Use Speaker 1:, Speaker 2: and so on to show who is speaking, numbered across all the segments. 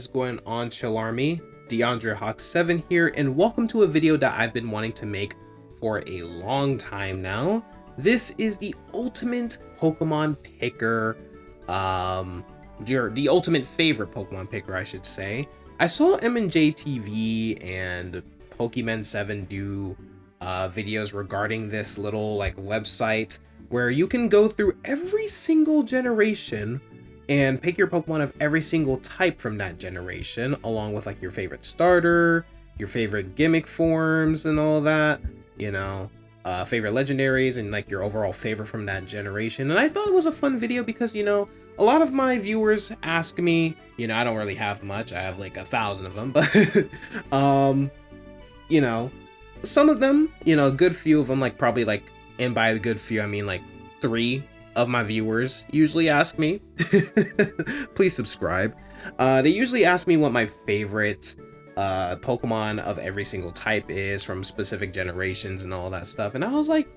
Speaker 1: is going on, Chill Army? DeAndre Hawk 7 here, and welcome to a video that I've been wanting to make for a long time now. This is the ultimate Pokemon picker, the ultimate favorite Pokemon picker, I should say. I saw M&J TV and Pokemon 7 do videos regarding this little website where you can go through every single generation and pick your Pokemon of every single type from that generation, along with your favorite starter, your favorite gimmick forms and all that, favorite legendaries and your overall favorite from that generation. And I thought it was a fun video because, a lot of my viewers ask me, I don't really have much. I have 1,000 of them, but, some of them, a good few of them, probably and by a good few, I mean 3 of my viewers usually ask me, please subscribe. They usually ask me what my favorite Pokemon of every single type is from specific generations and all that stuff. And I was like,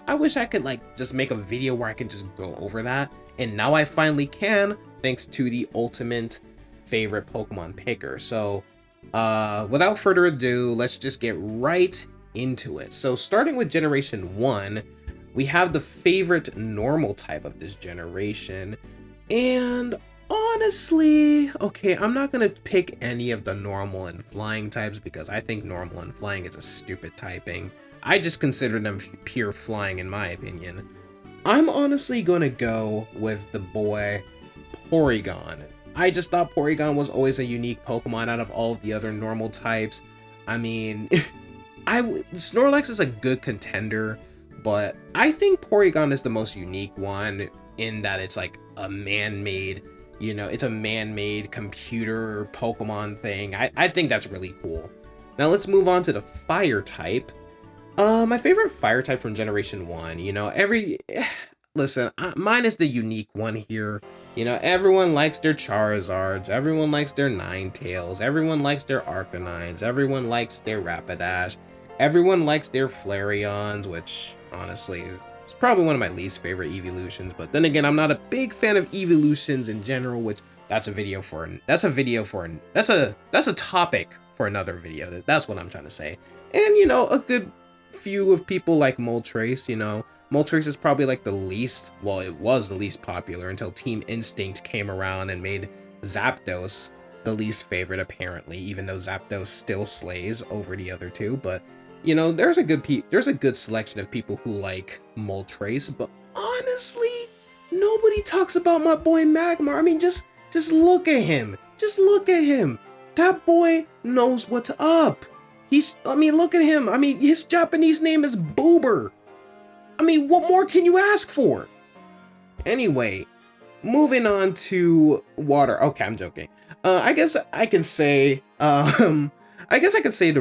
Speaker 1: I wish I could just make a video where I can just go over that. And now I finally can, thanks to the ultimate favorite Pokemon picker. So without further ado, let's just get right into it. So starting with Generation 1, we have the favorite normal type of this generation. And honestly, okay, I'm not gonna pick any of the normal and flying types because I think normal and flying is a stupid typing. I just consider them pure flying in my opinion. I'm honestly gonna go with the boy Porygon. I just thought Porygon was always a unique Pokemon out of all of the other normal types. I mean, Snorlax is a good contender, but I think Porygon is the most unique one in that it's a man-made, it's a man-made computer Pokemon thing. I think that's really cool. Now let's move on to the fire type. My favorite fire type from Generation 1, listen, mine is the unique one here. Everyone likes their Charizards, everyone likes their Ninetales, everyone likes their Arcanines, everyone likes their Rapidash, everyone likes their Flareons, which honestly is probably one of my least favorite evolutions. But then again, I'm not a big fan of evolutions in general, which that's a topic for another video. That's what I'm trying to say. And a good few of people like Moltres. Moltres is probably the least, well, it was the least popular until Team Instinct came around and made Zapdos the least favorite apparently, even though Zapdos still slays over the other two. But there's a good selection of people who like Moltres, but honestly, nobody talks about my boy Magmar. I mean, just look at him. Just look at him. That boy knows what's up. Look at him. I mean, his Japanese name is Boober. I mean, what more can you ask for? Anyway, moving on to water. Okay, I'm joking. I guess I can say, the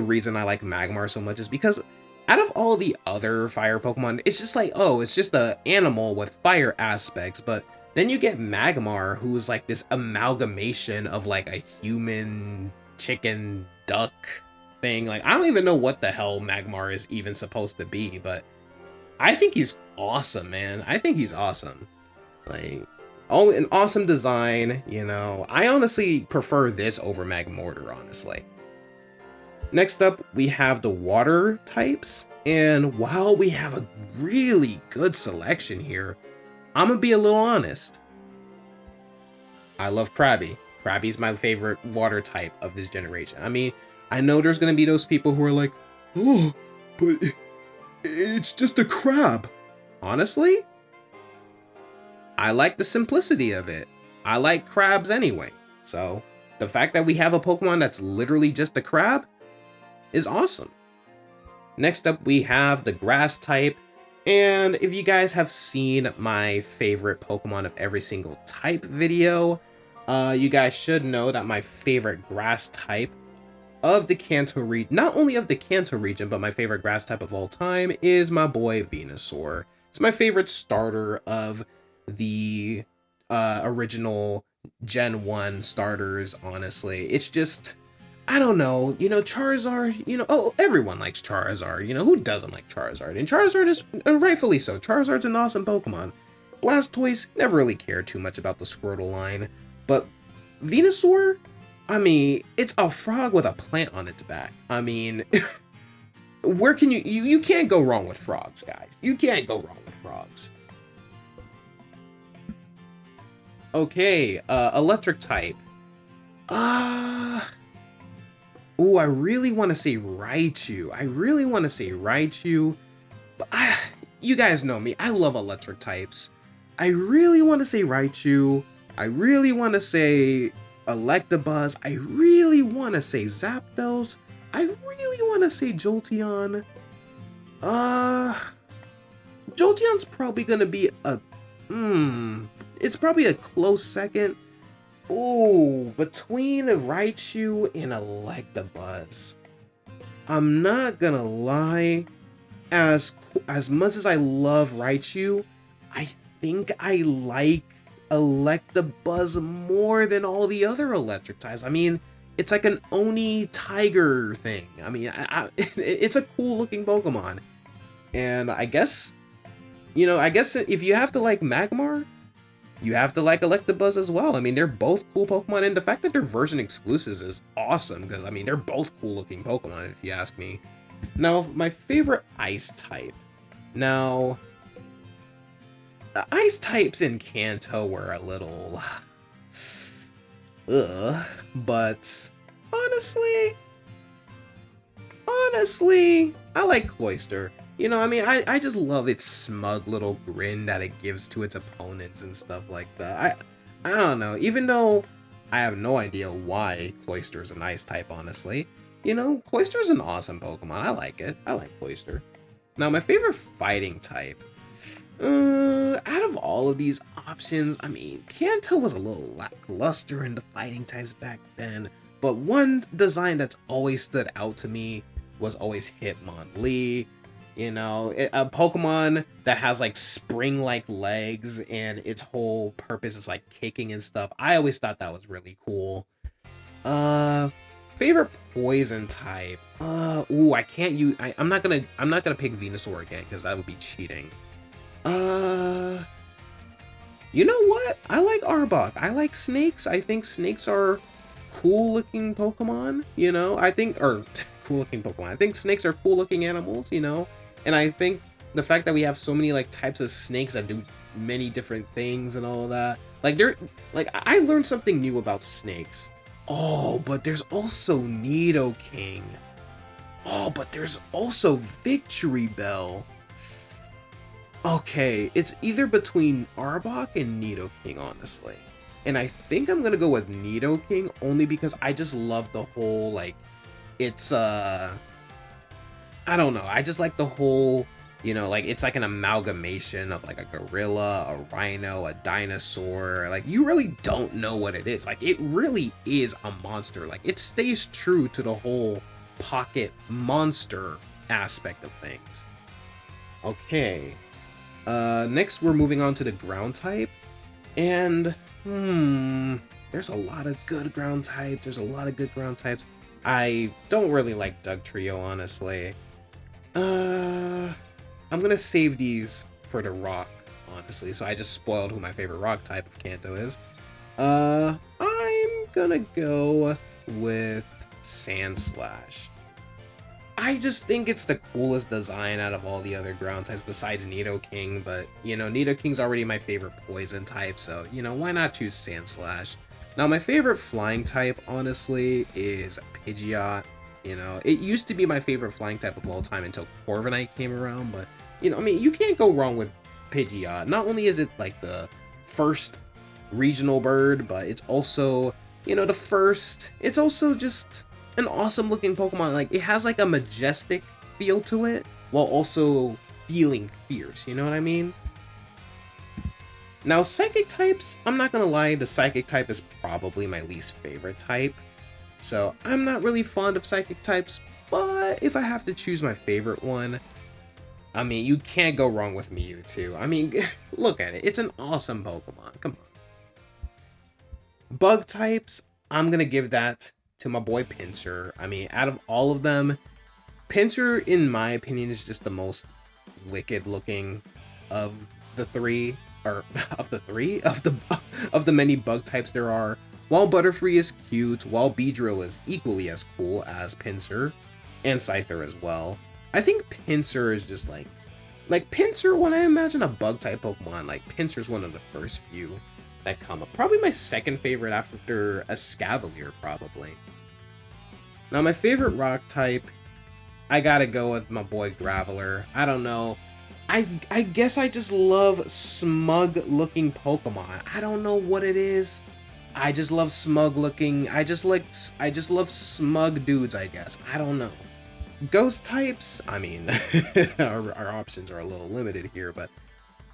Speaker 1: reason I like Magmar so much is because out of all the other fire Pokemon, it's just it's just an animal with fire aspects. But then you get Magmar, who's this amalgamation of a human, chicken, duck thing. I don't even know what the hell Magmar is even supposed to be, but I think he's awesome, man. I think he's awesome. An awesome design, I honestly prefer this over Magmortar, honestly. Next up, we have the water types, and while we have a really good selection here, I'm gonna be a little honest. I love Krabby. Krabby's my favorite water type of this generation. I mean, I know there's gonna be those people who are like, oh, but it's just a crab. Honestly, I like the simplicity of it. I like crabs anyway. So the fact that we have a Pokemon that's literally just a crab is awesome. Next up, we have the grass type. And if you guys have seen my favorite Pokemon of every single type video, you guys should know that my favorite grass type of the Kanto region, not only of the Kanto region, but my favorite grass type of all time is my boy Venusaur. It's my favorite starter of the original Gen 1 starters, honestly. It's just, I don't know, Charizard, everyone likes Charizard, who doesn't like Charizard? And Charizard is, and rightfully so, Charizard's an awesome Pokemon. Blastoise, never really cared too much about the Squirtle line, but Venusaur, I mean, it's a frog with a plant on its back. I mean, where can you can't go wrong with frogs, guys. You can't go wrong with frogs. Okay, electric type. Ooh, I really want to say Raichu. But you guys know me. I love electric types. I really want to say Raichu. I really want to say Electabuzz. I really want to say Zapdos. I really want to say Jolteon. Jolteon's probably gonna be a, it's probably a close second. Ooh, between Raichu and Electabuzz. I'm not gonna lie, as much as I love Raichu, I think I like Electabuzz more than all the other electric types. I mean, it's like an Oni tiger thing. I mean, it's a cool looking Pokemon. And I guess if you have to like Magmar, you have to like Electabuzz as well. I mean, they're both cool Pokemon, and the fact that they're version exclusives is awesome, because, I mean, they're both cool looking Pokemon, if you ask me. Now, my favorite ice type. Now, the ice types in Kanto were a little... but honestly, I like Cloyster. You know, I mean, I just love its smug little grin that it gives to its opponents and stuff like that. I don't know, even though I have no idea why Cloyster is an ice type, honestly. You know, Cloyster is an awesome Pokemon. I like it. I like Cloyster. Now, my favorite fighting type. Out of all of these options, I mean, Kanto was a little lackluster in the fighting types back then, but one design that's always stood out to me was always Hitmonlee. You know, a Pokemon that has like spring-like legs and its whole purpose is like kicking and stuff. I always thought that was really cool. Favorite poison type. Ooh, I can't use. I'm not gonna pick Venusaur again because that would be cheating. You know what? I like Arbok. I like snakes. I think snakes are cool looking Pokemon. You know, cool looking Pokemon. I think snakes are cool looking animals. You know. And I think the fact that we have so many like types of snakes that do many different things and all of that, I learned something new about snakes. Oh, but there's also Nidoking. Oh, but there's also Victory Bell. Okay, it's either between Arbok and Nidoking, honestly. And I think I'm gonna go with Nidoking only because I just love the whole, like, it's I don't know. I just like the whole, you know, like, it's like an amalgamation of like a gorilla, a rhino, a dinosaur. Like, you really don't know what it is. Like, it really is a monster. Like, it stays true to the whole pocket monster aspect of things. Okay. Next we're moving on to the ground type. And, there's a lot of good ground types. I don't really like Dugtrio, honestly. I'm gonna save these for the rock, honestly, so I just spoiled who my favorite rock type of Kanto is. I'm gonna go with Sandslash. I just think it's the coolest design out of all the other ground types besides Nidoking, but, you know, Nidoking's already my favorite poison type, so, you know, why not choose Sandslash? Now, my favorite flying type, honestly, is Pidgeot. You know, it used to be my favorite flying type of all time until Corviknight came around, but, you know, I mean, you can't go wrong with Pidgeot. Not only is it, like, the first regional bird, but it's also, you know, it's also just an awesome looking Pokemon. Like, it has, like, a majestic feel to it, while also feeling fierce, you know what I mean? Now, Psychic types, I'm not gonna lie, the Psychic type is probably my least favorite type. So, I'm not really fond of Psychic types, but if I have to choose my favorite one, I mean, you can't go wrong with Mewtwo. I mean, look at it. It's an awesome Pokemon. Come on. Bug types, I'm gonna give that to my boy Pinsir. I mean, out of all of them, Pinsir, in my opinion, is just the most wicked looking of the three, or of the many bug types there are. While Butterfree is cute, while Beedrill is equally as cool as Pinsir, and Scyther as well, I think Pinsir is just like Pinsir, when I imagine a bug type Pokemon, like Pinsir is one of the first few that come up. Probably my second favorite after Escavalier, probably. Now my favorite rock type, I gotta go with my boy Graveler. I don't know. I guess I just love smug looking Pokemon. I don't know what it is. I just love smug looking. I just love smug dudes, I guess. I don't know. Ghost types, I mean, our options are a little limited here, but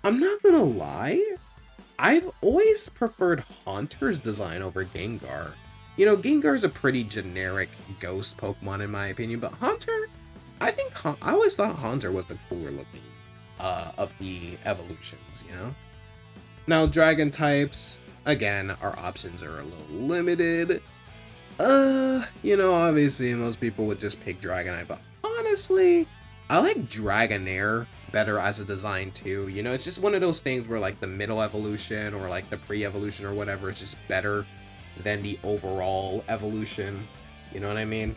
Speaker 1: I'm not gonna lie. I've always preferred Haunter's design over Gengar. You know, Gengar's a pretty generic ghost Pokemon in my opinion, but Haunter, I always thought Haunter was the cooler looking of the evolutions, you know? Now, dragon types, again, our options are a little limited. You know, obviously most people would just pick Dragonite, but honestly, I like Dragonair better as a design too. You know, it's just one of those things where like the middle evolution or like the pre-evolution or whatever is just better than the overall evolution. You know what I mean?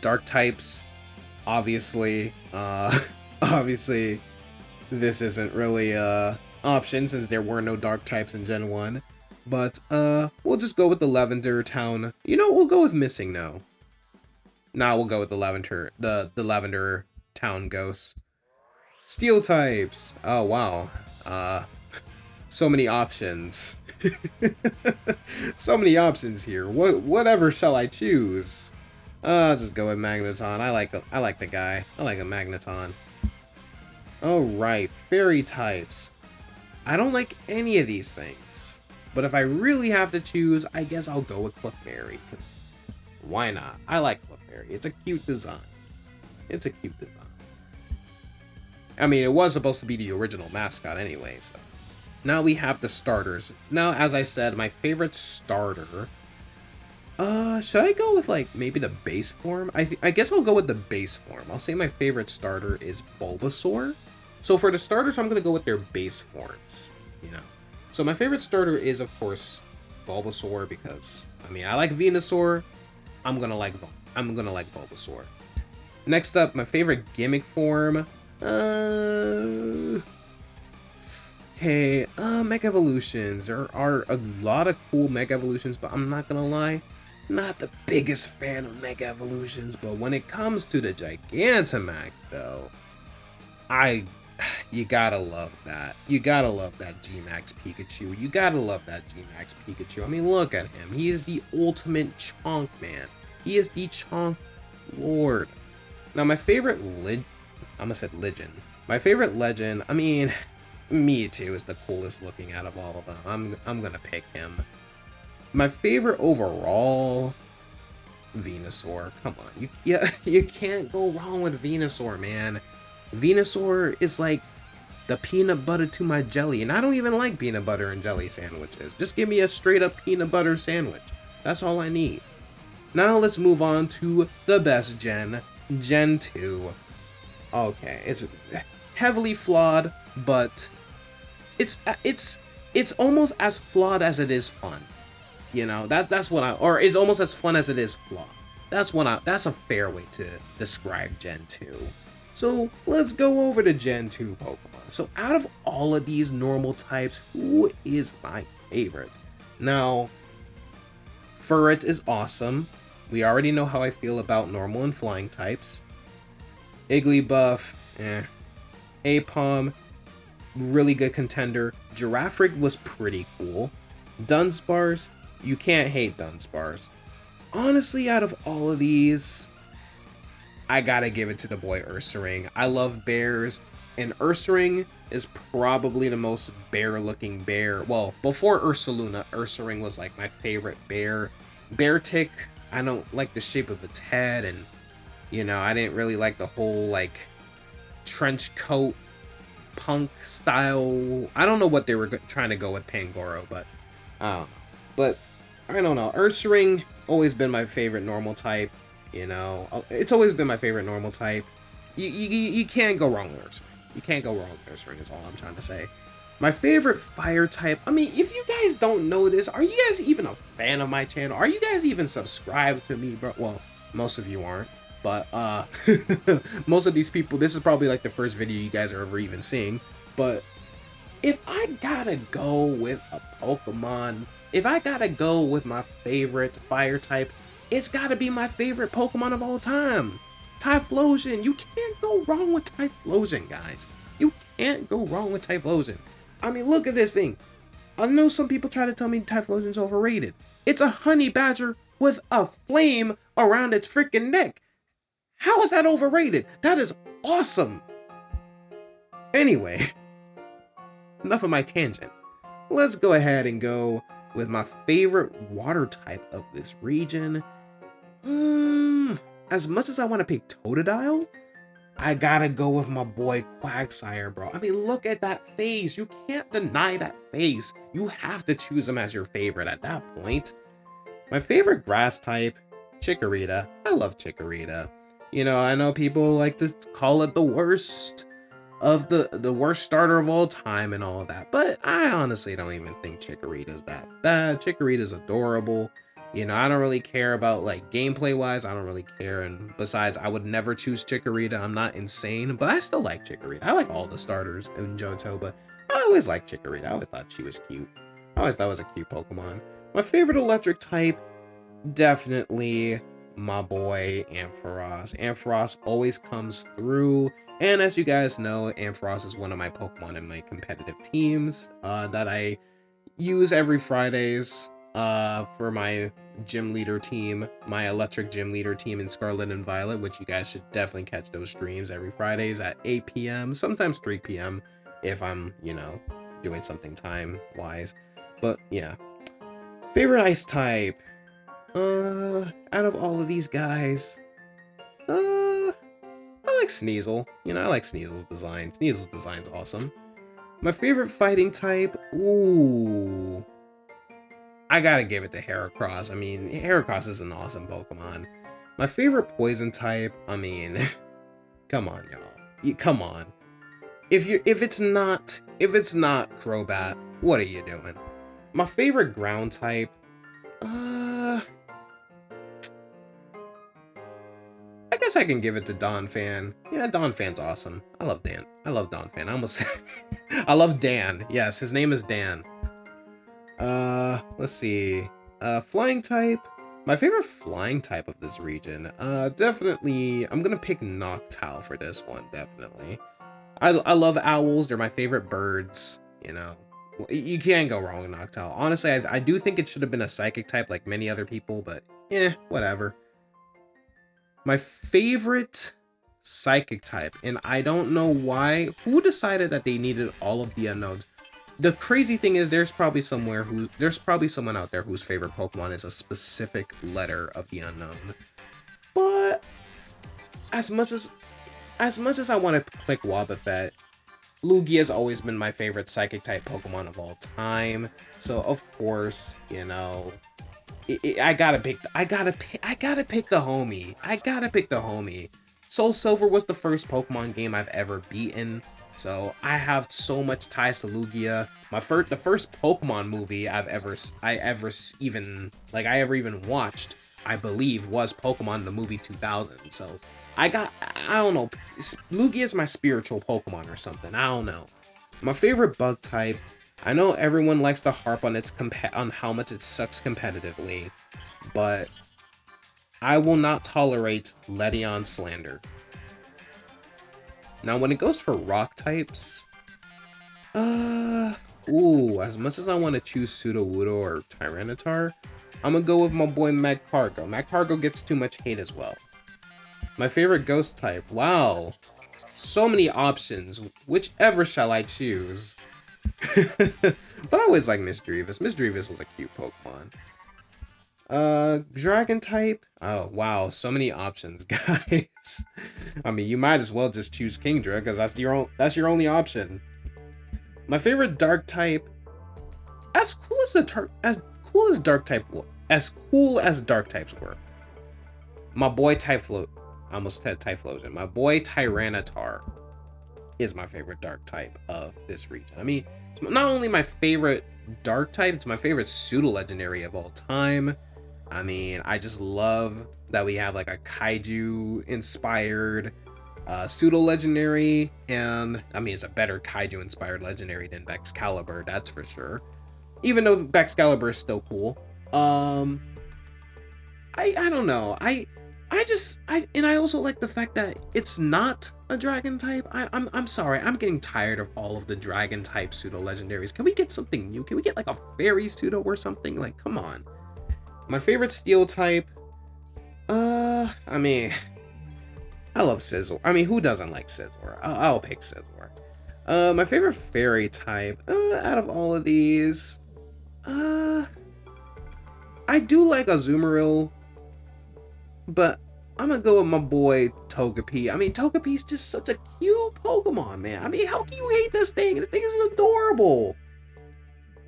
Speaker 1: Dark types, obviously, obviously, this isn't really a option since there were no dark types in Gen 1. But, we'll just go with the Lavender Town. You know, we'll go with Missing No. Nah, we'll go with the Lavender Town Ghosts. Steel types. Oh, wow. So many options. So many options here. Whatever shall I choose? I'll just go with Magneton. I like the guy. I like a Magneton. Alright, fairy types. I don't like any of these things. But if I really have to choose, I guess I'll go with Clefairy, because why not? I like Clefairy. It's a cute design. It's a cute design. I mean, it was supposed to be the original mascot anyway, so. Now we have the starters. Now, as I said, my favorite starter... should I go with, like, maybe the base form? I guess I'll go with the base form. I'll say my favorite starter is Bulbasaur. So for the starters, I'm going to go with their base forms, you know. So my favorite starter is, of course, Bulbasaur because, I mean, I like Venusaur. I'm gonna like Bulbasaur. Next up, my favorite gimmick form. Okay, Mega Evolutions. There are a lot of cool Mega Evolutions, but I'm not gonna lie, not the biggest fan of Mega Evolutions. But when it comes to the Gigantamax, though, you gotta love that. You gotta love that G-Max Pikachu. You gotta love that G-Max Pikachu. I mean, look at him. He is the ultimate Chonk man. He is the Chonk Lord. Now, my favorite Legend. My favorite Legend, I mean, Mewtwo is the coolest looking out of all of them. I'm gonna pick him. My favorite overall, Venusaur. Come on, you can't go wrong with Venusaur, man. Venusaur is like the peanut butter to my jelly, and I don't even like peanut butter and jelly sandwiches. Just give me a straight up peanut butter sandwich. That's all I need. Now let's move on to the best gen, Gen 2. Okay, it's heavily flawed, but it's almost as flawed as it is fun. You know, that's it's almost as fun as it is flawed. That's a fair way to describe Gen 2. So let's go over to Gen 2 Pokemon. So out of all of these normal types, who is my favorite? Now, Furret is awesome. We already know how I feel about normal and flying types. Igglybuff, Aipom, really good contender. Girafarig was pretty cool. Dunsparce, you can't hate Dunsparce. Honestly, out of all of these, I gotta give it to the boy Ursaring. I love bears, and Ursaring is probably the most bear-looking bear. Well, before Ursaluna, Ursaring was like my favorite bear. Beartic, I don't like the shape of its head, and you know, I didn't really like the whole like trench coat punk style. I don't know what they were trying to go with Pangoro, but I don't know. But I don't know. Ursaring always been my favorite normal type. You know, it's always been my favorite normal type. You can't go wrong with Ursaring. You can't go wrong with Ursaring is all I'm trying to say. My favorite fire type, I mean, if you guys don't know this, are you guys even a fan of my channel? Are you guys even subscribed to me, bro? Well, most of you aren't, but most of these people, this is probably like the first video you guys are ever even seeing. But if I gotta go with a Pokemon, if I gotta go with my favorite fire type, it's gotta be my favorite Pokemon of all time, Typhlosion. You can't go wrong with Typhlosion, guys. You can't go wrong with Typhlosion. I mean, look at this thing. I know some people try to tell me Typhlosion's overrated. It's a honey badger with a flame around its freaking neck. How is that overrated? That is awesome. Anyway, enough of my tangent. Let's go ahead and go with my favorite water type of this region. As much as I want to pick Totodile, I gotta go with my boy Quagsire, bro. I mean, look at that face. You can't deny that face. You have to choose him as your favorite at that point. My favorite grass type, Chikorita. I love Chikorita. You know, I know people like to call it the worst of the worst starter of all time and all of that, but I honestly don't even think Chikorita's that bad. Chikorita's adorable. You know, I don't really care about like gameplay wise. I don't really care. And besides, I would never choose Chikorita. I'm not insane, but I still like Chikorita. I like all the starters in Johto, but I always liked Chikorita. I always thought she was cute. I always thought it was a cute Pokemon. My favorite electric type, definitely my boy Ampharos. Ampharos always comes through. And as you guys know, Ampharos is one of my Pokemon in my competitive teams that I use every Fridays for my gym leader team, my electric gym leader team in Scarlet and Violet, which you guys should definitely catch those streams every Fridays at 8 p.m., sometimes 3 p.m. if I'm, you know, doing something time-wise. But yeah. Favorite ice type? Out of all of these guys, I like Sneasel. You know, I like Sneasel's design. Sneasel's design's awesome. My favorite fighting type? Ooh. I gotta give it to Heracross. I mean, Heracross is an awesome Pokemon. My favorite poison type, I mean, come on, y'all. Come on. If it's not Crobat, what are you doing? My favorite ground type, I guess I can give it to Donphan. Yeah, Donphan's awesome. I love Dan. I love Donphan. I almost I love Dan. Yes, his name is Dan. Let's see. Flying type. My favorite flying type of this region. Definitely, I'm gonna pick Noctowl for this one, definitely. I love owls. They're my favorite birds, you know. You can't go wrong with Noctowl. Honestly, I do think it should have been a psychic type like many other people, but whatever. My favorite psychic type, and I don't know why, who decided that they needed all of the unknowns? The crazy thing is there's probably someone out there whose favorite Pokemon is a specific letter of the unknown. But as much as I want to pick Wobbuffet, Lugia has always been my favorite psychic type Pokemon of all time. So of course, you know, I gotta pick the homie. I gotta pick the homie. Soul Silver was the first Pokemon game I've ever beaten, so I have so much ties to Lugia. The first Pokemon movie I ever even watched, I believe, was Pokemon the movie 2000. So I don't know, Lugia is my spiritual Pokemon or something. I don't know. My favorite bug type, I know everyone likes to harp on on how much it sucks competitively, but I will not tolerate Ledion slander. Now, when it goes for rock types, as much as I want to choose Sudowoodo or Tyranitar, I'm gonna go with my boy Magcargo. Magcargo gets too much hate as well. My favorite ghost type, wow, so many options. Whichever shall I choose? But I always like Misdreavus. Misdreavus was a cute Pokemon. Dragon type. Oh wow, so many options, guys. I mean, you might as well just choose Kingdra because that's your only option. My favorite dark type. As cool as dark types were. My boy I almost said Typhlosion. My boy Tyranitar. is my favorite dark type of this region. I mean, it's not only my favorite dark type, it's my favorite pseudo legendary of all time. I mean, I just love that we have like a kaiju inspired pseudo legendary, and I mean, it's a better kaiju inspired legendary than Excalibur, that's for sure. Even though Excalibur is still cool. I don't know. I also like the fact that it's not a dragon type. I'm sorry, I'm getting tired of all of the dragon type pseudo legendaries. Can we get something new? Can we get like a fairy pseudo or something? Like, come on. My favorite steel type, I mean, I love Scizor. I mean, who doesn't like Scizor? I'll pick Scizor. My favorite fairy type, out of all of these, I do like Azumarill, but I'm gonna go with my boy Togepi. I mean, Togepi's just such a cute Pokemon, man. I mean, how can you hate this thing? This thing is adorable.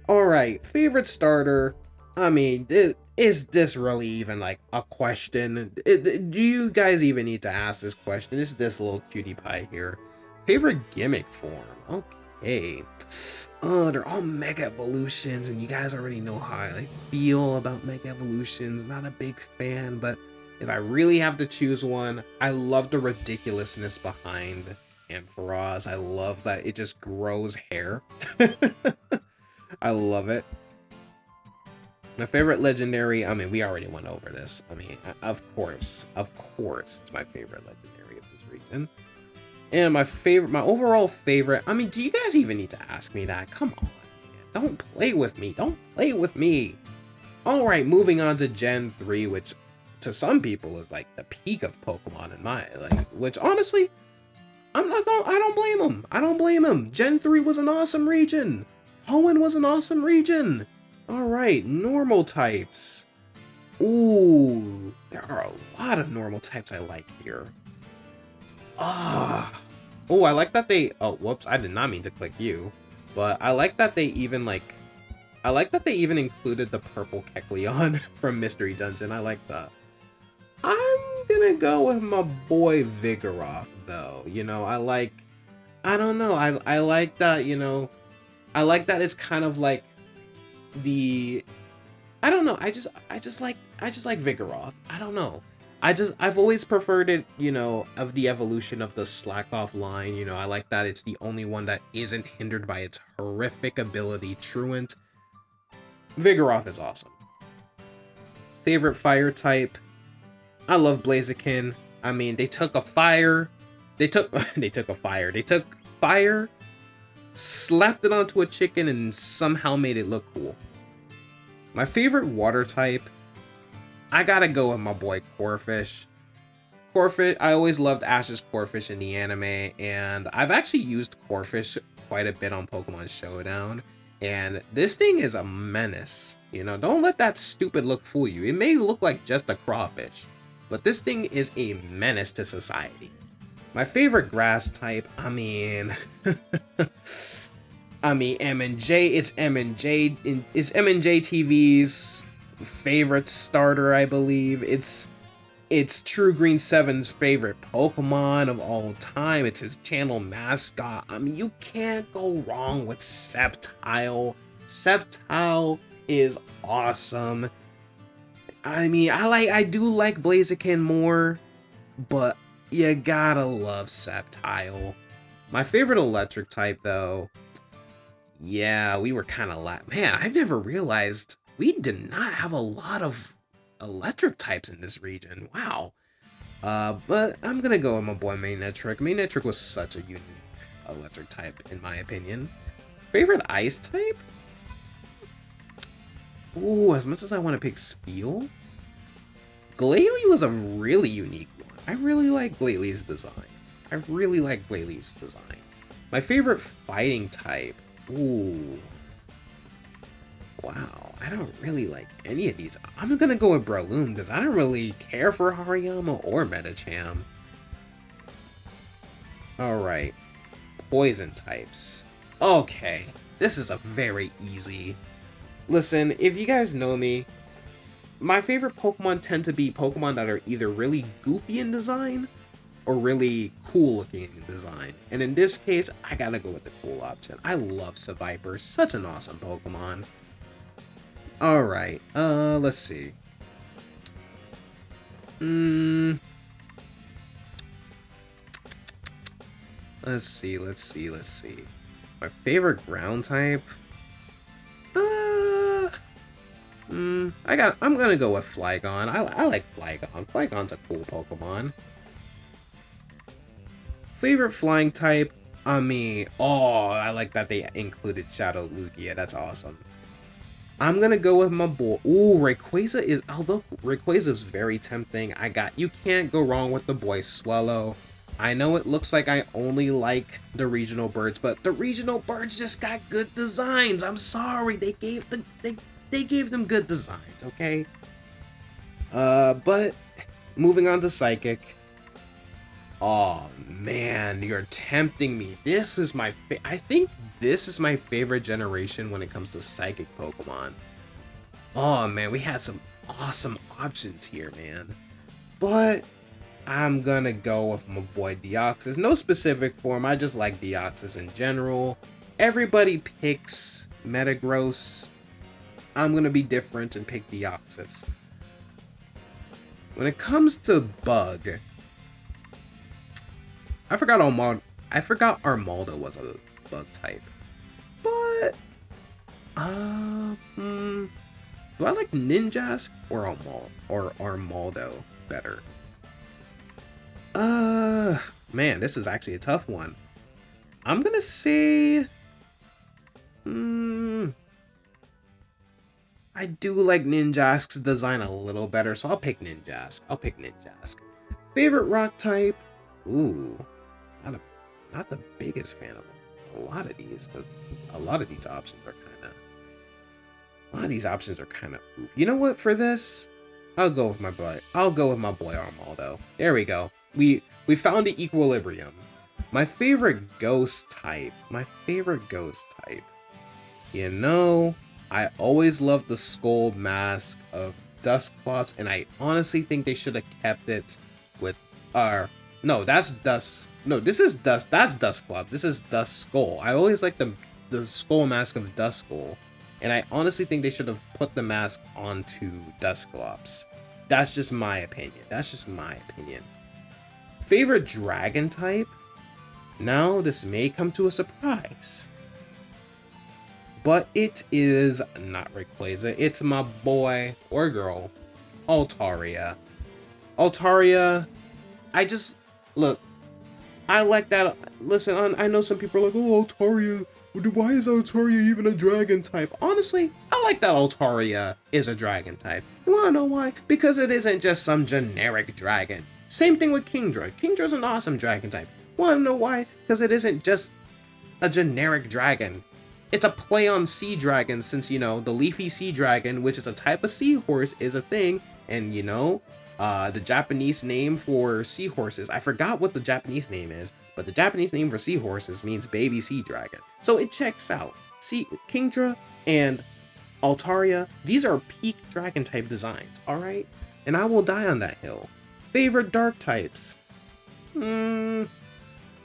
Speaker 1: Alright, favorite starter. I mean, is this really even like a question? Do you guys even need to ask this question? This little cutie pie here. Favorite gimmick form? Okay. They're all Mega Evolutions, and you guys already know how I feel about Mega Evolutions. Not a big fan, but if I really have to choose one, I love the ridiculousness behind Ampharos. I love that it just grows hair. I love it. My favorite legendary, I mean, we already went over this. I mean, of course, it's my favorite legendary of this region. And my overall favorite, I mean, do you guys even need to ask me that? Come on, man. Don't play with me. Don't play with me. All right, moving on to Gen 3, which to some people is like the peak of Pokemon in my, like, which honestly, I don't blame them. I don't blame them. Gen 3 was an awesome region. Hoenn was an awesome region. All right, normal types. Ooh, there are a lot of normal types I like here. Oh, I like that they, oh, whoops, I did not mean to click you, but I like that they even included the purple Kecleon from Mystery Dungeon. I like that. I'm gonna go with my boy Vigoroth, though. You know, I like that, you know, I like that it's kind of like I don't know, I just like Vigoroth. I don't know. I've always preferred it, you know, of the evolution of the Slakoth line. You know, I like that it's the only one that isn't hindered by its horrific ability, Truant. Vigoroth is awesome. Favorite fire type? I love Blaziken. I mean, they took fire, slapped it onto a chicken, and somehow made it look cool. My favorite water type, I gotta go with my boy Corphish. I always loved Ash's Corphish in the anime, and I've actually used Corphish quite a bit on Pokemon Showdown, and this thing is a menace. You know, don't let that stupid look fool you. It may look like just a crawfish, but this thing is a menace to society. My favorite grass type, I mean, M&J, it's M&J TV's favorite starter, I believe. It's True Green 7's favorite Pokemon of all time. It's his channel mascot. I mean, you can't go wrong with Sceptile. Sceptile is awesome. I mean, I do like Blaziken more, but you gotta love Sceptile. My favorite electric type, though, yeah, we were kind of man, I never realized we did not have a lot of electric types in this region. Wow. But I'm gonna go with my boy Manectric. Manectric was such a unique electric type, in my opinion. Favorite ice type? Ooh, as much as I want to pick Spheal, Glalie was a really unique one. I really like Glalie's design. My favorite fighting type? Ooh. Wow, I don't really like any of these. I'm gonna go with Breloom because I don't really care for Hariyama or Medicham. Alright, poison types. Okay, this is a very easy. Listen, if you guys know me, my favorite Pokemon tend to be Pokemon that are either really goofy in design or really cool looking design. And in this case, I gotta go with the cool option. I love Seviper, such an awesome Pokemon. Alright, let's see. Let's see. My favorite ground type? I'm gonna go with Flygon. I like Flygon. Flygon's a cool Pokemon. Favorite flying type? I like that they included Shadow Lugia. That's awesome. I'm gonna go with my boy. Ooh, Rayquaza is, although Rayquaza is very tempting, you can't go wrong with the boy Swellow. I know it looks like I only like the regional birds, but the regional birds just got good designs. I'm sorry, they gave them good designs, okay? But moving on to Psychic. Oh man, you're tempting me. I think this is my favorite generation when it comes to Psychic Pokemon. Oh man, we had some awesome options here, man. But I'm gonna go with my boy Deoxys. No specific form, I just like Deoxys in general. Everybody picks Metagross. I'm gonna be different and pick Deoxys. When it comes to Bug, I forgot Armaldo was a Bug type. But do I like Ninjask or Armaldo better? Man, this is actually a tough one. I'm gonna say, I do like Ninjask's design a little better, so I'll pick Ninjask. Favorite rock type? Ooh, not the biggest fan of a lot of these. A lot of these options are kind of oof. You know what? For this, I'll go with my boy Armaldo. There we go. We found the equilibrium. My favorite ghost type. You know, I always loved the skull mask of Dusclops, and I honestly think they should have kept it with that's Dusclops. This is Duskull. I always like the skull mask of Duskull, and I honestly think they should have put the mask onto Dusclops. That's just my opinion. Favorite dragon type? Now, this may come to a surprise, but it is not Rayquaza. It's my boy or girl, Altaria. I like that. Listen, I know some people are like, oh, Altaria, why is Altaria even a dragon type? Honestly, I like that Altaria is a dragon type. You wanna know why? Because it isn't just some generic dragon. Same thing with Kingdra. Kingdra's an awesome dragon type. Wanna know why? Because it isn't just a generic dragon. It's a play on sea dragon, since, you know, the leafy sea dragon, which is a type of seahorse, is a thing. And, you know, the Japanese name for seahorses, I forgot what the Japanese name is, but the Japanese name for seahorses means baby sea dragon. So it checks out. See, Kingdra and Altaria, these are peak dragon type designs, alright? And I will die on that hill. Favorite dark types? Ooh,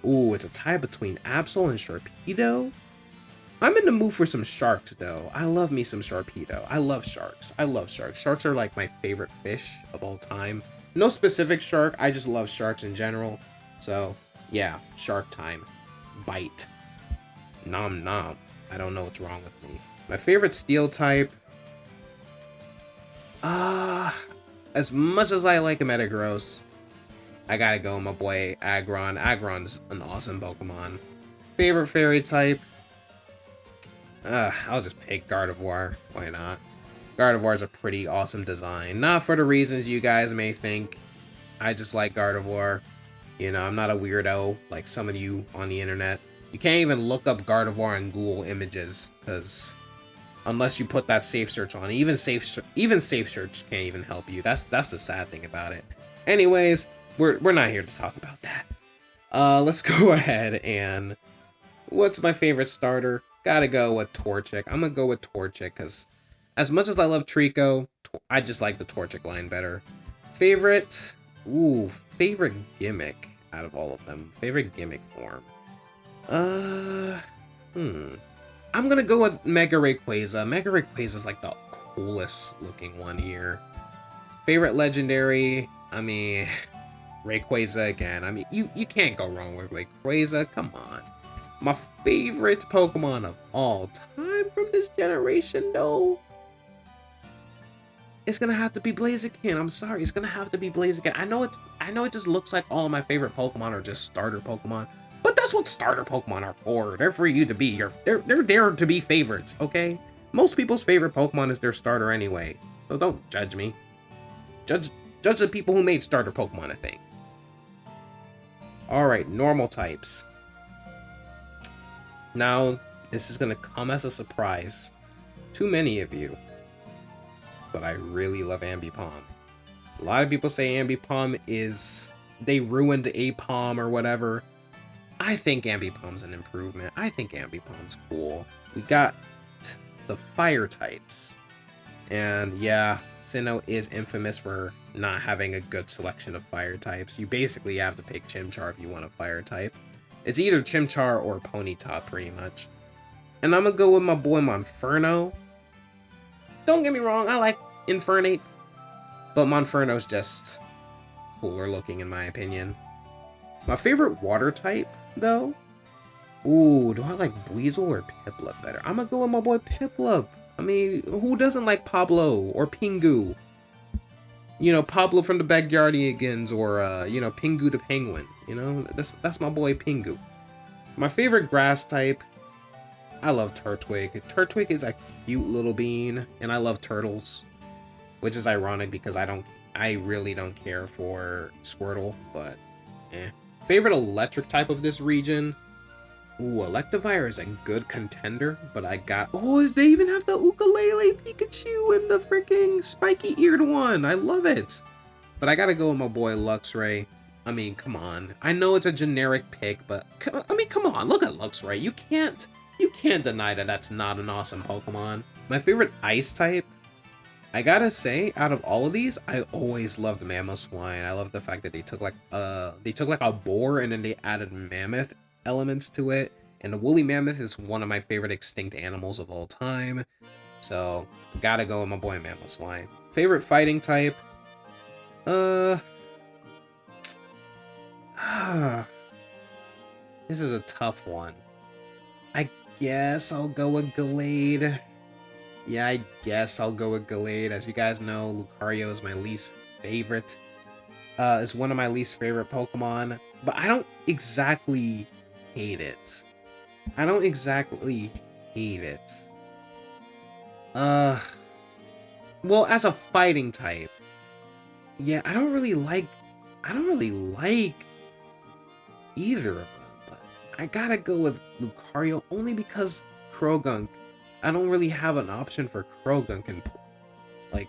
Speaker 1: it's a tie between Absol and Sharpedo. I'm in the mood for some sharks, though. I love me some Sharpedo. I love sharks. Sharks are like my favorite fish of all time. No specific shark, I just love sharks in general. So, yeah, shark time. Bite. Nom nom. I don't know what's wrong with me. My favorite steel type? As much as I like Metagross, I gotta go with my boy Aggron. Aggron's an awesome Pokemon. Favorite fairy type? I'll just pick Gardevoir. Why not? Gardevoir is a pretty awesome design. Not for the reasons you guys may think. I just like Gardevoir. You know, I'm not a weirdo like some of you on the internet. You can't even look up Gardevoir in Google Images, because unless you put that safe search on, even safe search can't even help you. That's the sad thing about it. Anyways, we're not here to talk about that. Let's go ahead and what's my favorite starter? Gotta go with Torchic. I'm gonna go with Torchic because as much as I love Trico, I just like the Torchic line better. Favorite gimmick. out of all of them. Favorite gimmick form. I'm gonna go with Mega Rayquaza. Mega Rayquaza is like the coolest looking one here. Favorite legendary, I mean, Rayquaza again. I mean, you can't go wrong with Rayquaza. Come on. My favorite Pokemon of all time from this generation, though, it's gonna have to be Blaziken. I'm sorry, it's gonna have to be Blaziken. I know it just looks like all of my favorite Pokemon are just starter Pokemon, but that's what starter Pokemon are for. They're for you to be they're there to be favorites, okay? Most people's favorite Pokemon is their starter anyway, so don't judge me. Judge the people who made starter Pokemon a thing. All right, normal types. Now, this is gonna come as a surprise to many of you, but I really love Ambipom. A lot of people say Ambipom they ruined Apom or whatever. I think Ambipom's an improvement. I think Ambipom's cool. We got the fire types. And yeah, Sinnoh is infamous for not having a good selection of fire types. You basically have to pick Chimchar if you want a fire type. It's either Chimchar or Ponyta, pretty much. And I'm gonna go with my boy Monferno. Don't get me wrong, I like Infernape, but Monferno's just cooler looking in my opinion. My favorite water type, though? Ooh, do I like Buizel or Piplup better? I'm gonna go with my boy Piplup. I mean, who doesn't like Pablo or Pingu? You know, Pablo from the Backyardigans, or you know, Pingu the Penguin. You know, that's my boy Pingu. My favorite grass type, I love Turtwig. Turtwig is a cute little bean, and I love turtles, which is ironic because I really don't care for Squirtle, but eh. Favorite electric type of this region? Ooh, Electivire is a good contender, but oh, they even have the Ukulele Pikachu and the freaking spiky-eared one. I love it. But I gotta go with my boy Luxray. I mean, come on. I know it's a generic pick, but I mean, come on. Look at Luxray. You can't deny that that's not an awesome Pokemon. My favorite ice type, I gotta say, out of all of these, I always loved Mamoswine. I love the fact that they took like a boar and then they added mammoth elements to it, and the woolly mammoth is one of my favorite extinct animals of all time, so gotta go with my boy Mamoswine. Favorite fighting type, this is a tough one. I guess I'll go with Gallade. Yeah, I guess I'll go with Gallade. As you guys know, Lucario is my least favorite. It's one of my least favorite Pokemon, but I don't exactly hate it. Well, as a fighting type, yeah, I don't really like either of them, but I gotta go with Lucario only because Croagunk. I don't really have an option for Croagunk, and like,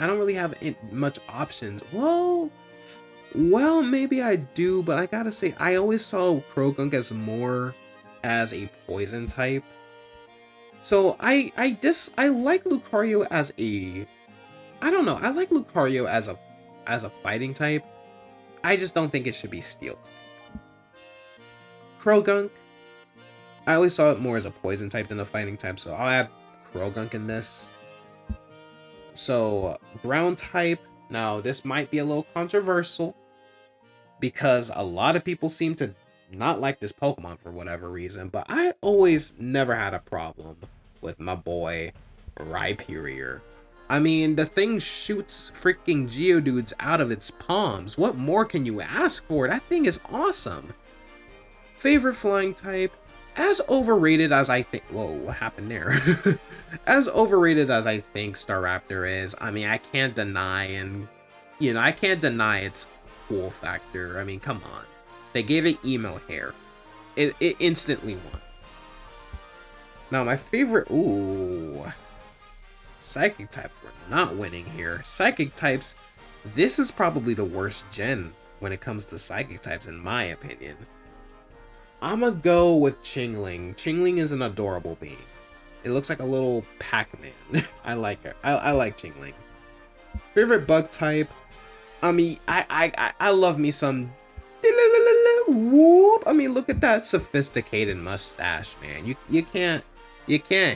Speaker 1: I don't really have much options. Well, maybe I do, but I gotta say, I always saw Croagunk as more as a poison type. So I like Lucario as I don't know, I like Lucario as a fighting type. I just don't think it should be steel type. Croagunk, I always saw it more as a poison type than a fighting type, so I'll add Croagunk in this. So, ground type. Now, this might be a little controversial, because a lot of people seem to not like this Pokemon for whatever reason, but I always never had a problem with my boy Rhyperior. I mean, the thing shoots freaking Geodudes out of its palms. What more can you ask for? That thing is awesome. Favorite flying type? As overrated as I think... Whoa, what happened there? As overrated as I think Staraptor is, I mean, I can't deny its cool factor. I mean, come on. They gave it emo hair. It instantly won. Now, my favorite... Ooh. Psychic types were not winning here. Psychic types... This is probably the worst gen when it comes to psychic types, in my opinion. I'm gonna go with Chingling. Chingling is an adorable being. It looks like a little Pac-Man. I like it. I like Chingling. Favorite bug type? I mean, I love me some Whoop. I mean, look at that sophisticated mustache, man. You can't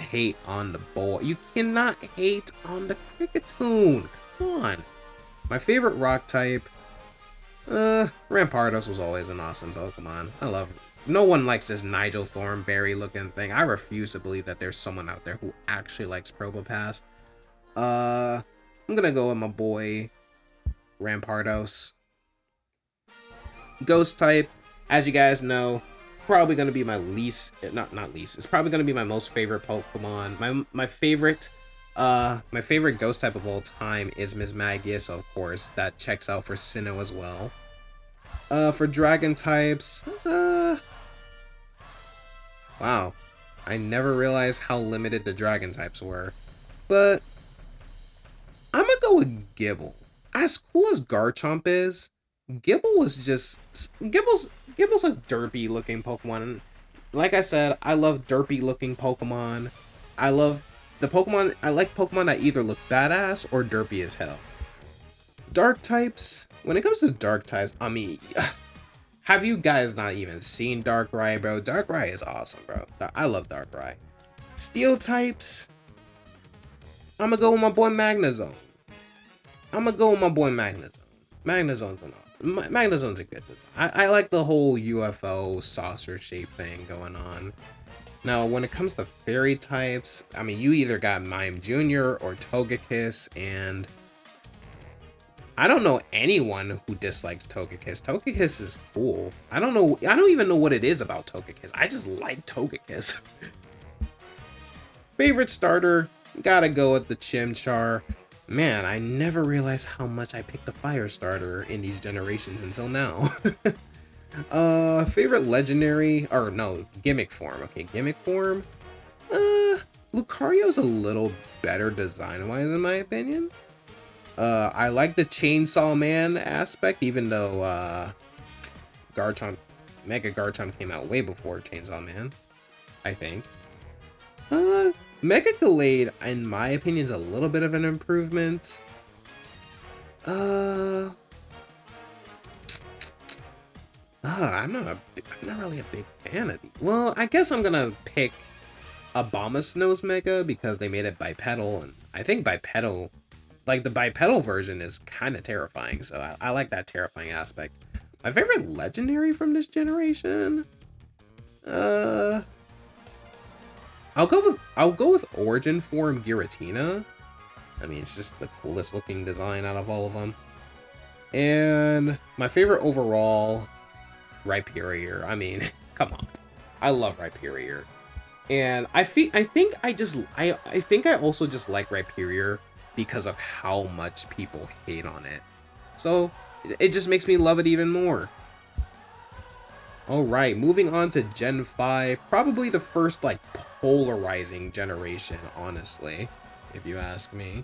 Speaker 1: hate on the boy. You cannot hate on the Kricketune. Come on. My favorite rock type, Rampardos was always an awesome Pokemon. I love it. No one likes this Nigel Thornberry looking thing. I refuse to believe that there's someone out there who actually likes Probopass. I'm gonna go with my boy Rampardos. Ghost type, as you guys know, probably gonna be my least, not least. It's probably gonna be my most favorite Pokemon. My favorite ghost type of all time is Mismagius, of course. That checks out for Sinnoh as well. For dragon types, wow, I never realized how limited the dragon types were, but I'm gonna go with Gible. As cool as Garchomp is, Gibble's a derpy looking Pokemon. Like I said, I love derpy looking Pokemon. I like Pokemon that either look badass or derpy as hell. Dark types, when it comes to dark types, I mean, have you guys not even seen Darkrai, bro? Darkrai is awesome, bro. I love Darkrai. Steel types, I'm gonna go with my boy Magnezone. Magnezone's a good design. I like the whole UFO saucer shape thing going on. Now, when it comes to fairy types, I mean, you either got Mime Jr. or Togekiss, and I don't know anyone who dislikes Togekiss. Togekiss is cool. I don't even know what it is about Togekiss. I just like Togekiss. Favorite starter, gotta go with the Chimchar. Man, I never realized how much I picked the fire starter in these generations until now. Favorite legendary, or no, gimmick form. Okay, gimmick form. Lucario's a little better design-wise in my opinion. I like the Chainsaw Man aspect, even though Mega Garchomp came out way before Chainsaw Man, I think. Mega Gallade, in my opinion, is a little bit of an improvement. I'm not really a big fan of these. Well, I guess I'm gonna pick Abomasnow's Mega because they made it bipedal, and I think bipedal, like the bipedal version, is kind of terrifying. So I like that terrifying aspect. My favorite legendary from this generation, I'll go with Origin Form Giratina. I mean, it's just the coolest looking design out of all of them. And my favorite overall, Rhyperior. I mean, come on, I love Rhyperior, and I think I also just like Rhyperior because of how much people hate on it. So it just makes me love it even more. All right, moving on to Gen 5, probably the first like polarizing generation, honestly, if you ask me.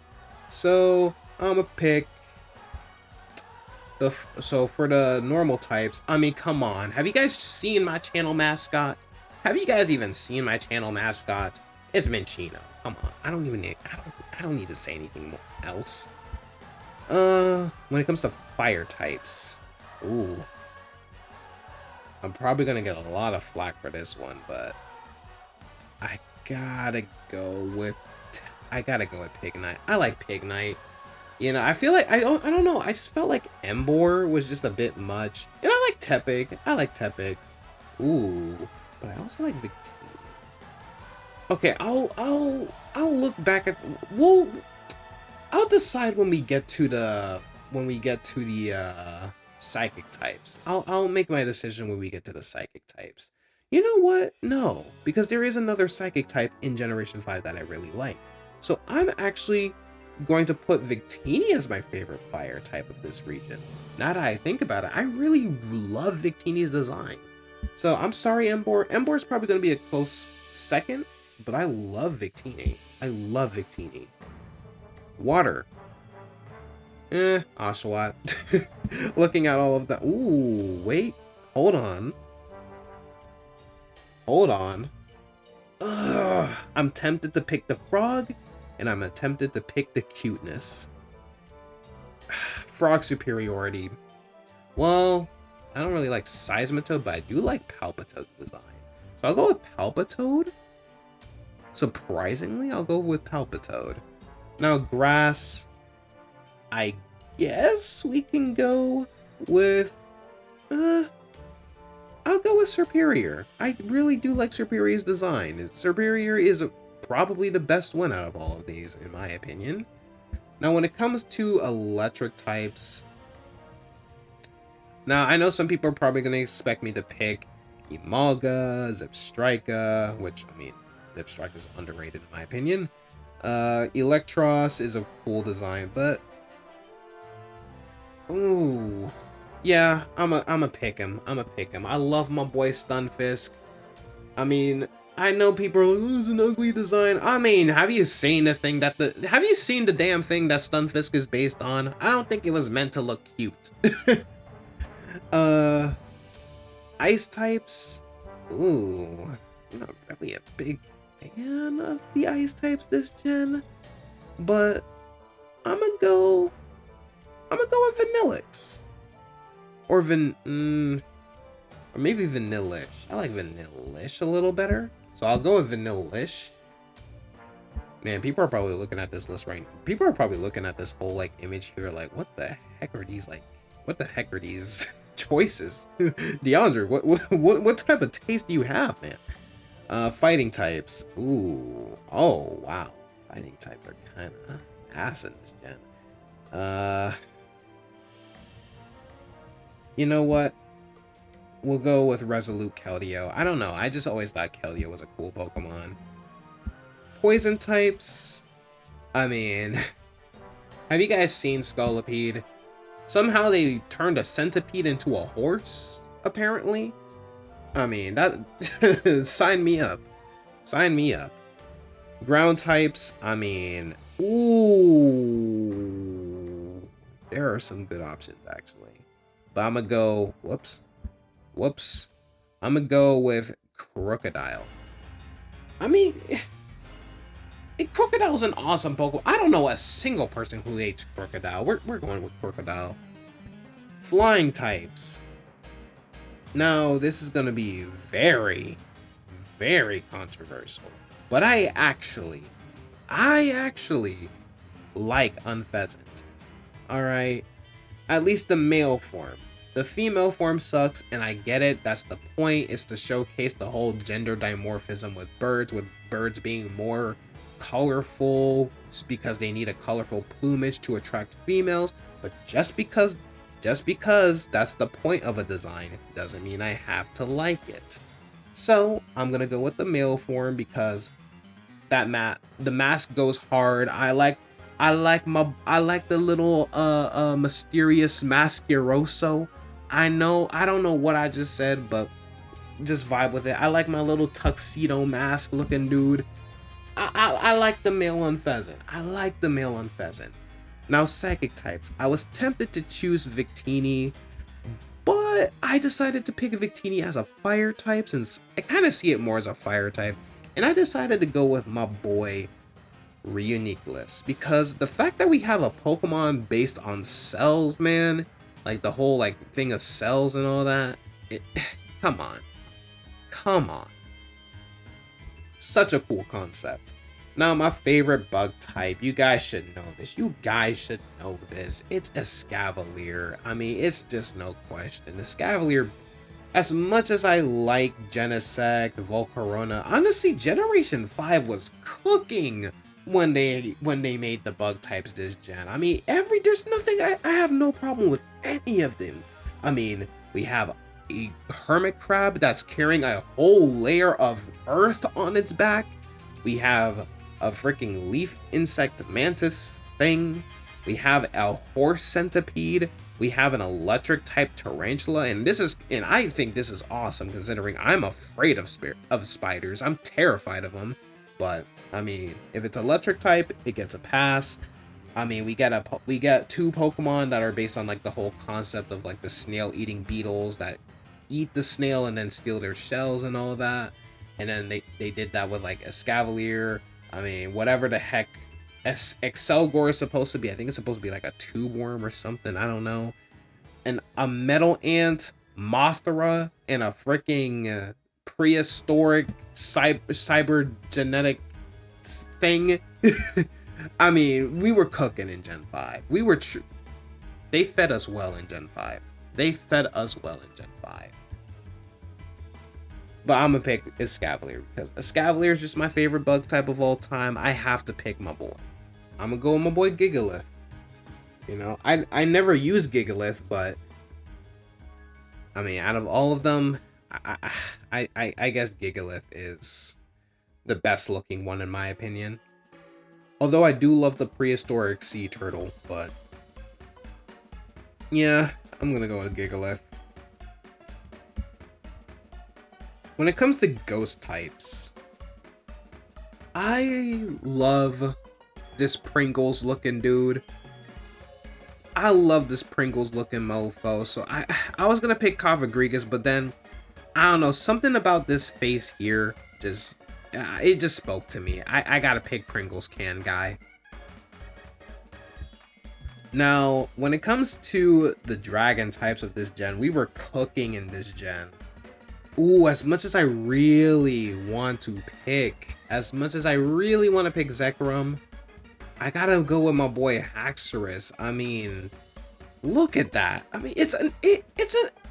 Speaker 1: So I'm gonna pick so for the normal types, I mean, come on, have you guys seen my channel mascot? Have you guys even seen my channel mascot? It's Minccino. Come on, I don't need to say anything more else. When it comes to fire types, ooh, I'm probably gonna get a lot of flack for this one, but I gotta go with Pignite. I like Pignite. You know, I feel like I don't know. I just felt like Emboar was just a bit much, and I like Tepig. Ooh, but I also like Victini. Okay, I'll look back at. Well, I'll decide when we get to the psychic types. I'll make my decision when we get to the psychic types. You know what? No, because there is another psychic type in Generation 5 that I really like. So I'm actually going to put Victini as my favorite fire type of this region. Now that I think about it, I really love Victini's design. So I'm sorry, Emboar. Emboar's probably going to be a close second, but I love Victini. Water. Oshawott. Looking at all of that. Ooh, wait. Hold on. Ugh. I'm tempted to pick the frog, and I'm tempted to pick the cuteness. Frog superiority. Well, I don't really like Seismitoad, but I do like Palpitoad's design. So I'll go with Palpitoad. Surprisingly, I'll go with Palpitoad. Now, grass, I guess we can go with... I'll go with Serperior. I really do like Serperior's design. Serperior is probably the best one out of all of these, in my opinion. Now, when it comes to electric types... Now, I know some people are probably going to expect me to pick Emolga, Zebstrika, which, I mean, Zebstrika is underrated in my opinion. Electros is a cool design, but... Ooh... Yeah, I'm a pick him. I love my boy Stunfisk. I mean, I know people are like, oh, it's an ugly design. I mean, have you seen the damn thing that Stunfisk is based on? I don't think it was meant to look cute. Ice types. Ooh, I'm not really a big fan of the ice types this gen, but I'm gonna go with Vanillix. Or or maybe Vanillish. I like Vanillish a little better. So I'll go with Vanillish. Man, people are probably looking at this list right now. People are probably looking at this whole like image here like, what the heck are these choices? DeAndre, what type of taste do you have, man? Fighting types. Ooh. Oh, wow. Fighting types are kind of ass in this gen. You know what? We'll go with Resolute Keldeo. I don't know. I just always thought Keldeo was a cool Pokemon. Poison types. I mean, have you guys seen Scolipede? Somehow they turned a centipede into a horse, apparently. I mean, that sign me up. Sign me up. Ground types. I mean, ooh, there are some good options actually. But I'm gonna go, whoops. I'm gonna go with Crocodile. I mean, Crocodile's an awesome Pokemon. I don't know a single person who hates Crocodile. We're going with Crocodile. Flying types. Now, this is gonna be very, very controversial. But I actually like Unfezant. Alright? At least the male form. The female form sucks, and I get it. That's the point, is to showcase the whole gender dimorphism with birds being more colorful because they need a colorful plumage to attract females. But just because that's the point of a design doesn't mean I have to like it. So I'm gonna go with the male form because the mask goes hard. I like the little mysterious Masqueroso. I don't know what I just said, but just vibe with it. I like my little tuxedo mask looking dude. I like the male Unfezant. Now, psychic types. I was tempted to choose Victini, but I decided to pick Victini as a fire type since I kind of see it more as a fire type. And I decided to go with my boy Reuniclus, because the fact that we have a Pokemon based on cells, man, like the whole like thing of cells and all that, come on, such a cool concept. Now, my favorite bug type, you guys should know this, it's Escavalier. I mean, it's just no question. Escavalier, as much as I like Genesect, Volcarona, honestly, Generation 5 was cooking when they made the bug types this gen. I mean, there's nothing, I have no problem with any of them. I mean, we have a hermit crab that's carrying a whole layer of earth on its back. We have a freaking leaf insect mantis thing. We have a horse centipede. We have an electric type tarantula, and I think this is awesome considering I'm afraid of spiders. I'm terrified of them, but I mean, if it's electric type, it gets a pass. I mean, we get two Pokemon that are based on like the whole concept of like the snail eating beetles that eat the snail and then steal their shells and all that. And then they did that with like Escavalier. I mean, whatever the heck Excelgor is supposed to be. I think it's supposed to be like a tube worm or something. I don't know. And a metal ant. Mothra and a freaking prehistoric cybergenetic thing. I mean, we were cooking in Gen 5. They fed us well in Gen 5. They fed us well in Gen 5. But I'm gonna pick Escavalier because Escavalier is just my favorite bug type of all time. I have to pick my boy. I'm gonna go with my boy Gigalith. You know, I never used Gigalith, but I mean, out of all of them, I guess Gigalith is the best looking one in my opinion. Although I do love the prehistoric sea turtle, but yeah, I'm gonna go with Gigalith. When it comes to ghost types, I love this Pringles looking dude. I love this Pringles looking mofo. So I was gonna pick Cavagrigus, but then I don't know, something about this face here just it just spoke to me. I gotta pick Pringles can guy. Now, when it comes to the dragon types of this gen, we were cooking in this gen. Ooh, as much as I really want to pick Zekrom, I gotta go with my boy Haxorus. I mean, look at that. I mean, it's a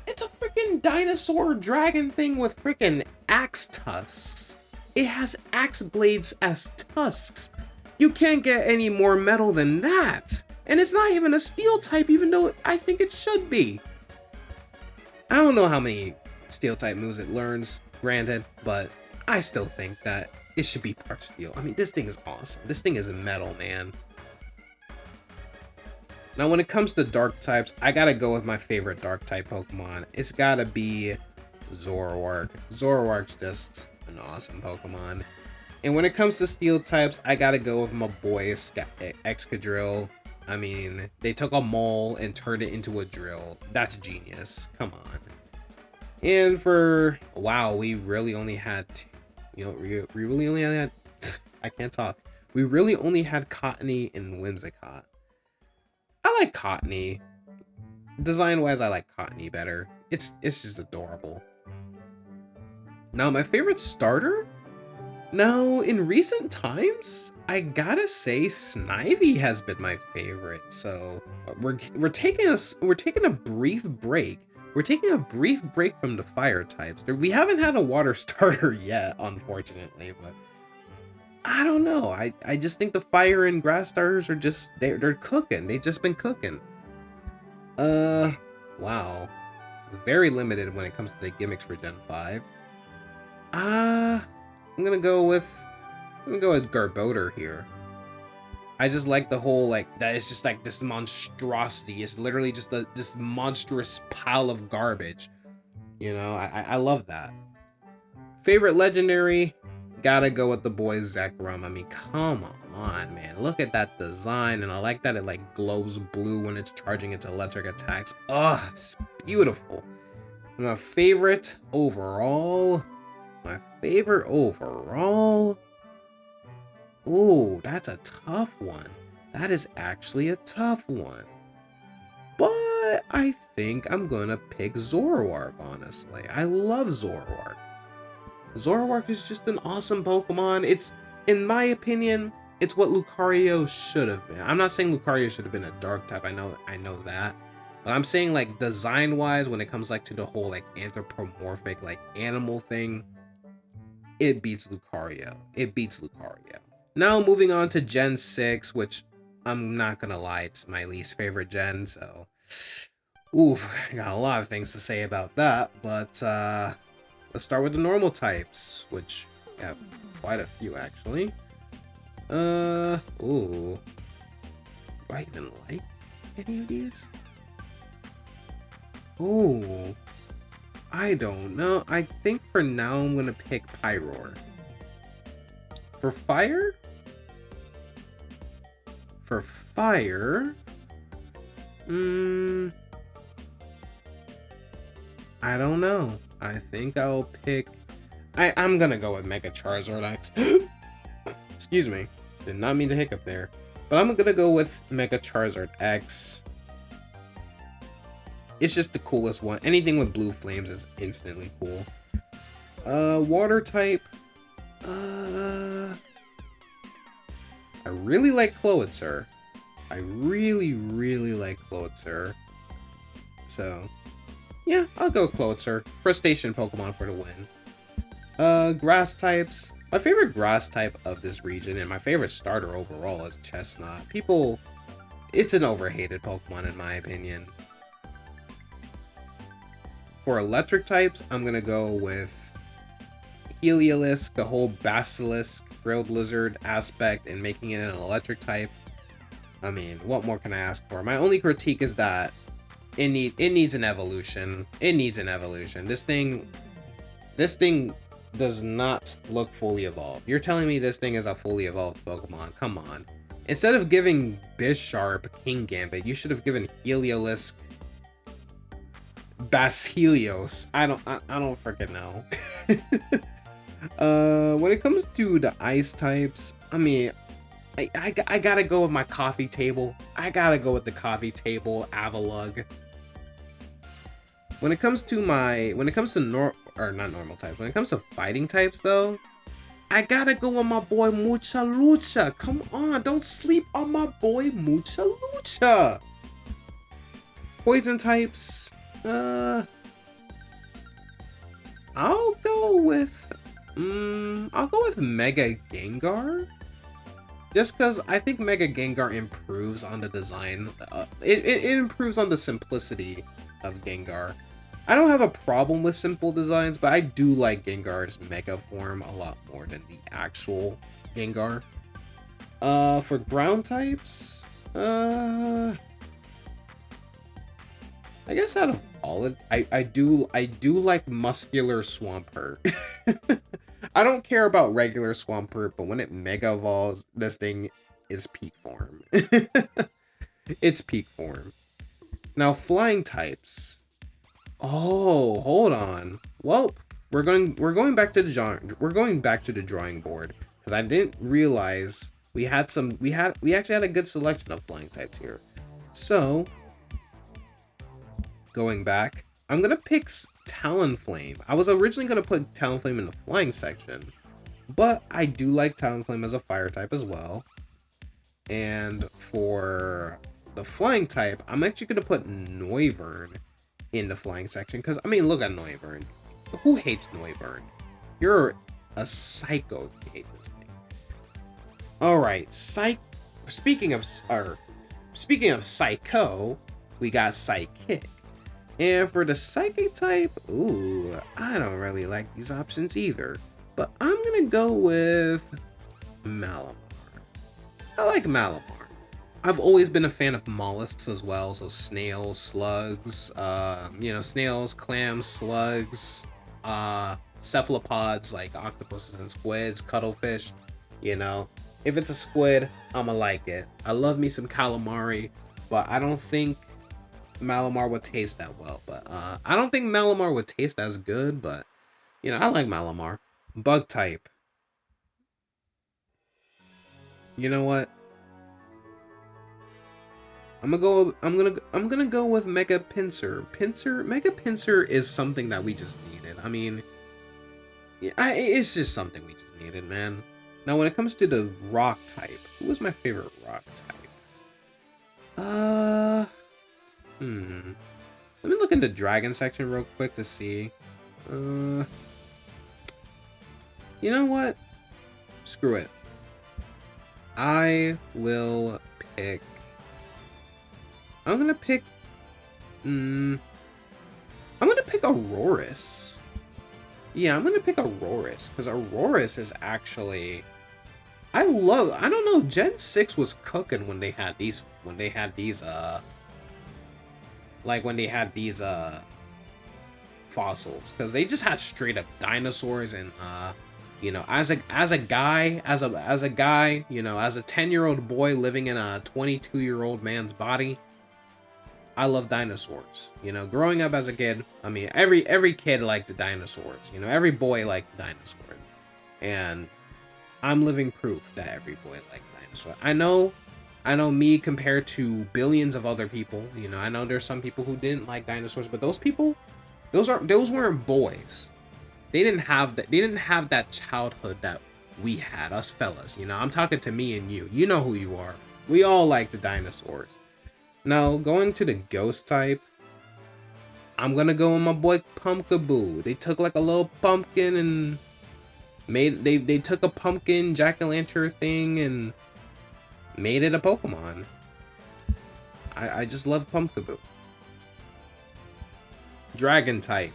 Speaker 1: freaking dinosaur dragon thing with freaking axe tusks. It has axe blades as tusks. You can't get any more metal than that. And it's not even a steel type, even though I think it should be. I don't know how many steel type moves it learns, granted, but I still think that it should be part steel. I mean, this thing is awesome. This thing is metal, man. Now, when it comes to dark types, I gotta go with my favorite dark type Pokemon. It's gotta be Zoroark. Zoroark's just an awesome Pokemon. And when it comes to steel types, I gotta go with my boy Excadrill. I mean, they took a mole and turned it into a drill. That's genius. Come on. And for wow, we really only had, we really only had I can't talk. We really only had Cottony and Whimsicott. I like Cottony. Design wise, I like Cottony better. It's just adorable. Now, my favorite starter? Now, in recent times, I gotta say Snivy has been my favorite. So we're taking a brief break. We're taking a brief break from the fire types. We haven't had a water starter yet, unfortunately, but I don't know. I just think the fire and grass starters are just they're cooking. They've just been cooking. Wow. Very limited when it comes to the gimmicks for Gen 5. I'm gonna go with Garbodor here. I just like the whole, like, that is just like this monstrosity. It's literally just this monstrous pile of garbage. You know, I love that. Favorite legendary? Gotta go with the boy Zekrom. I mean, come on, man. Look at that design, and I like that it like glows blue when it's charging its electric attacks. Ugh, it's beautiful. My favorite overall? Ooh, that's a tough one. That is actually a tough one. But I think I'm gonna pick Zoroark, honestly. I love Zoroark. Zoroark is just an awesome Pokemon. It's, in my opinion, it's what Lucario should have been. I'm not saying Lucario should have been a dark type. I know that. But I'm saying, like, design-wise, when it comes like to the whole like anthropomorphic like animal thing, it beats Lucario. It beats Lucario. Now moving on to Gen 6, which I'm not gonna lie, it's my least favorite gen, so oof, got a lot of things to say about that, but let's start with the normal types, which have quite a few actually. Ooh. Do I even like any of these? Ooh. I don't know. I think for now I'm gonna pick Pyroar. For fire? For fire, I don't know. I think I'll pick. I'm gonna go with Mega Charizard X. Excuse me, did not mean to hiccup there. But I'm gonna go with Mega Charizard X. It's just the coolest one. Anything with blue flames is instantly cool. Water type. I really like Cloetzer. I really like Cloetzer. So, yeah, I'll go Cloetzer. Crustacean Pokemon for the win. Grass types. My favorite grass type of this region and my favorite starter overall is Chestnut. It's an overhated Pokemon in my opinion. For electric types, I'm gonna go with Heliolisk, the whole Basilisk, Grilled Lizard aspect, and making it an electric type. I mean, what more can I ask for? My only critique is that it needs an evolution. It needs an evolution. This thing does not look fully evolved. You're telling me this thing is a fully evolved Pokemon? Come on. Instead of giving Bisharp King Gambit, you should have given Heliolisk Basilios. I don't freaking know. When it comes to the ice types, I mean, I gotta go with my coffee table. I gotta go with the coffee table Avalugg. When it comes to not normal types, when it comes to fighting types though, I gotta go with my boy Mucha Lucha. Come on, don't sleep on my boy Mucha Lucha. Poison types, I'll go with Mega Gengar. Just because I think Mega Gengar improves on the design. It improves on the simplicity of Gengar. I don't have a problem with simple designs, but I do like Gengar's Mega form a lot more than the actual Gengar. For ground types, I guess out of all of I do like muscular Swampert. I don't care about regular Swampert, but when it Mega Evolves, this thing is peak form. It's peak form. Now flying types. Oh, hold on. Well, we're going back to the drawing board because I didn't realize we actually had a good selection of flying types here. So, going back, I'm gonna pick Talonflame. I was originally gonna put Talonflame in the flying section, but I do like Talonflame as a fire type as well. And for the flying type, I'm actually gonna put Noivern in the flying section because I mean, look at Noivern. Who hates Noivern? You're a psycho if you hate this thing. All right, Speaking of psycho, we got Psychic. And for the psychic type, ooh, I don't really like these options either. But I'm gonna go with Malamar. I like Malamar. I've always been a fan of mollusks as well, so snails, slugs, snails, clams, slugs, cephalopods like octopuses and squids, cuttlefish. If it's a squid, I'ma like it. I love me some calamari, but I don't think Malamar would taste that well. But I don't think Malamar would taste as good, but I like Malamar. Bug type. You know what? I'm gonna go with Mega Pinsir. Mega Pinsir is something that we just needed. I mean, it's just something we just needed, man. Now, when it comes to the rock type, who was my favorite rock type? Let me look in the dragon section real quick to see. You know what? Screw it. I'm gonna pick Aurorus. Yeah, I'm gonna pick Aurorus because Aurorus is actually I don't know, Gen 6 was cooking when they had these fossils, because they just had straight up dinosaurs. And as a 10-year-old boy living in a 22-year-old man's body, I love dinosaurs. Growing up as a kid, I mean, every kid liked the dinosaurs. Every boy liked dinosaurs, and I'm living proof that every boy liked dinosaurs. I know I know me compared to billions of other people, you know, I know there's some people who didn't like dinosaurs, but those people, those weren't boys. They didn't have that childhood that we had, us fellas, you know. I'm talking to me and you. You know who you are. We all like the dinosaurs. Now, going to the ghost type, I'm gonna go with my boy Pumpkaboo. They took like a little pumpkin and they took a pumpkin jack-o'-lantern thing and made it a Pokemon. I just love Pumpkaboo. Dragon type.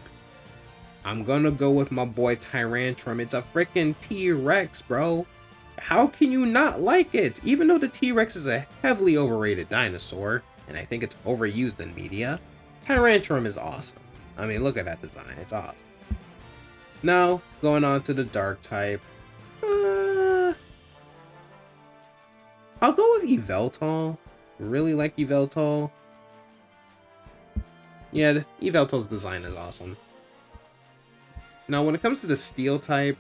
Speaker 1: I'm gonna go with my boy Tyrantrum. It's a freaking T-Rex, bro. How can you not like it? Even though the T-Rex is a heavily overrated dinosaur, and I think it's overused in media, Tyrantrum is awesome. I mean, look at that design. It's awesome. Now, going on to the dark type. I'll go with Yveltal. Really like Yveltal. Yeah, Yveltal's design is awesome. Now, when it comes to the steel type,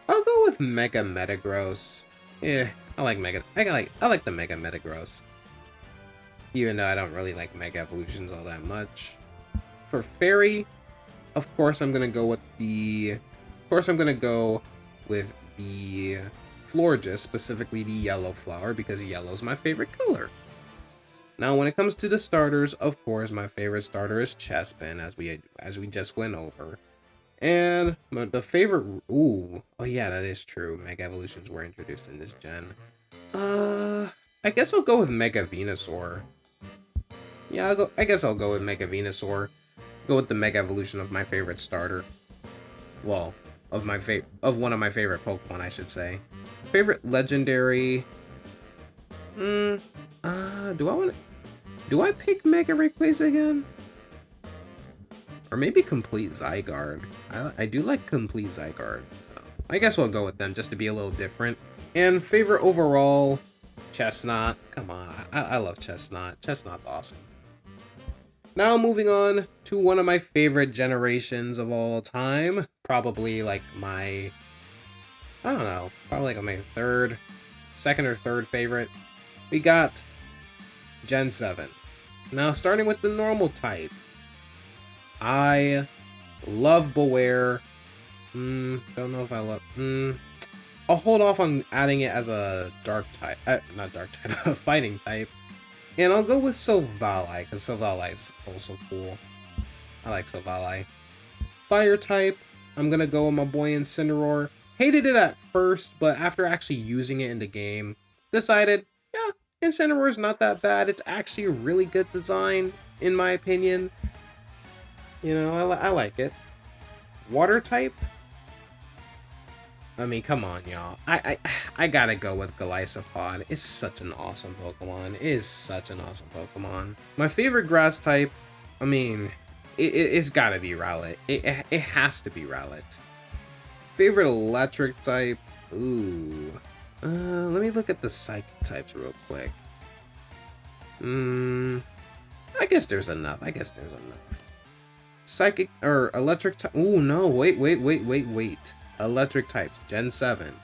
Speaker 1: I'll go with Mega Metagross. Yeah, I like the Mega Metagross. Even though I don't really like Mega Evolutions all that much. For Fairy, of course I'm gonna go with the Florges, specifically the yellow flower, because yellow's my favorite color. Now, when it comes to the starters, of course, my favorite starter is Chespin, as we just went over. And the favorite, oh yeah, that is true. Mega Evolutions were introduced in this gen. I guess I'll go with Mega Venusaur. Yeah, I guess I'll go with Mega Venusaur. Go with the Mega Evolution of my favorite starter. Well, of one of my favorite Pokemon, I should say. Favorite legendary. Do I pick Mega Rayquaza again? Or maybe Complete Zygarde. I do like Complete Zygarde. So I guess we'll go with them just to be a little different. And favorite overall, Chestnut. Come on, I love Chestnut. Chestnut's awesome. Now moving on to one of my favorite generations of all time. Probably like my, I don't know, probably like my second or third favorite. We got Gen 7. Now starting with the normal type. I love Bewear. Don't know if I love... I'll hold off on adding it as a dark type. Not dark type, a fighting type. And I'll go with Silvally, because Silvally is also cool. I like Silvally. Fire type, I'm going to go with my boy Incineroar. Hated it at first, but after actually using it in the game, decided, yeah, Incineroar is not that bad. It's actually a really good design, in my opinion. You know, I like it. Water type? I mean, come on, y'all. I gotta go with Golisopod. It's such an awesome Pokemon. It is such an awesome Pokemon. My favorite grass type, I mean, it's gotta be Rowlet. It has to be Rowlet. Favorite electric type? Ooh. Let me look at the psychic types real quick. I guess there's enough. Psychic or electric type. Ooh, no, wait. Electric types, Gen 7.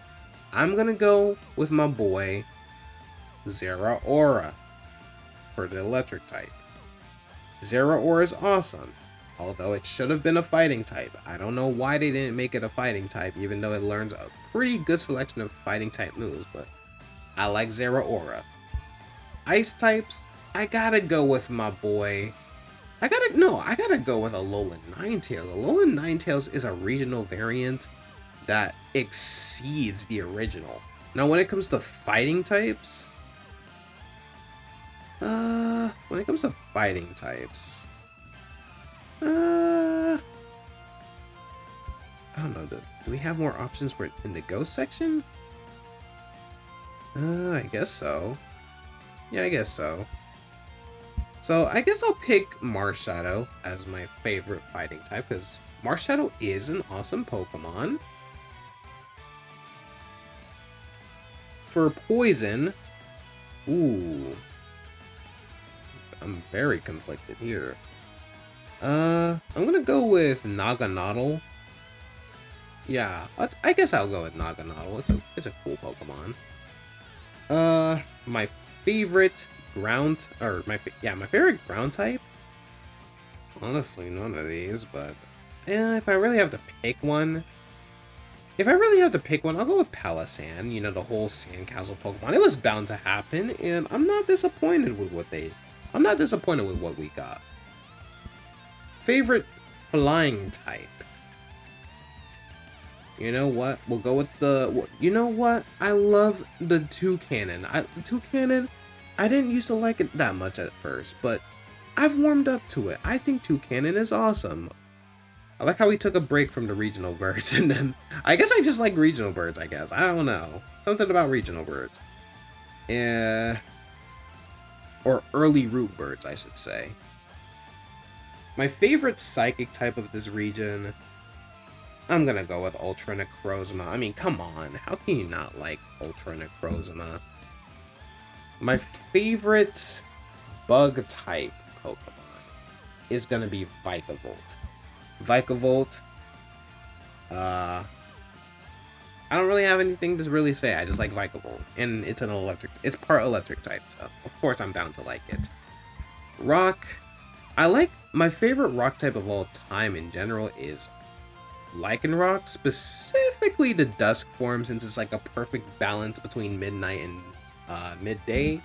Speaker 1: I'm gonna go with my boy Zeraora for the electric type. Zeraora is awesome, although it should have been a fighting type. I don't know why they didn't make it a fighting type, even though it learns a pretty good selection of fighting type moves, but I like Zeraora. Ice types, I gotta go with my boy. I gotta go with Alolan Ninetales. Alolan Ninetales is a regional variant that exceeds the original. Now, when it comes to fighting types, I don't know. Do we have more options for in the ghost section? I guess so. Yeah, I guess so. So I guess I'll pick Marshadow as my favorite fighting type, because Marshadow is an awesome Pokemon. For poison, ooh, I'm very conflicted here. I'm gonna go with Naganadel. Yeah, I guess I'll go with Naganadel. It's a cool Pokemon. My favorite ground, or my favorite ground type. Honestly, none of these, but if I really have to pick one, I'll go with Palossand. You know, the whole Sandcastle Pokemon. It was bound to happen, and I'm not disappointed with what we got. Favorite flying type. You know what? We'll go with you know what? I love the Toucannon. Toucannon, I didn't used to like it that much at first, but I've warmed up to it. I think Toucannon is awesome. I like how we took a break from the regional birds, and then I guess I just like regional birds, I guess. I don't know. Something about regional birds. Or early root birds, I should say. My favorite psychic type of this region, I'm gonna go with Ultra Necrozma. I mean, come on. How can you not like Ultra Necrozma? My favorite bug type Pokemon is gonna be Vikavolt. Vikavolt, I don't really have anything to really say. I just like Vikavolt, and it's part electric type, so of course I'm bound to like it. Rock, my favorite rock type of all time in general is Lycanroc, specifically the Dusk form, since it's like a perfect balance between midnight and midday.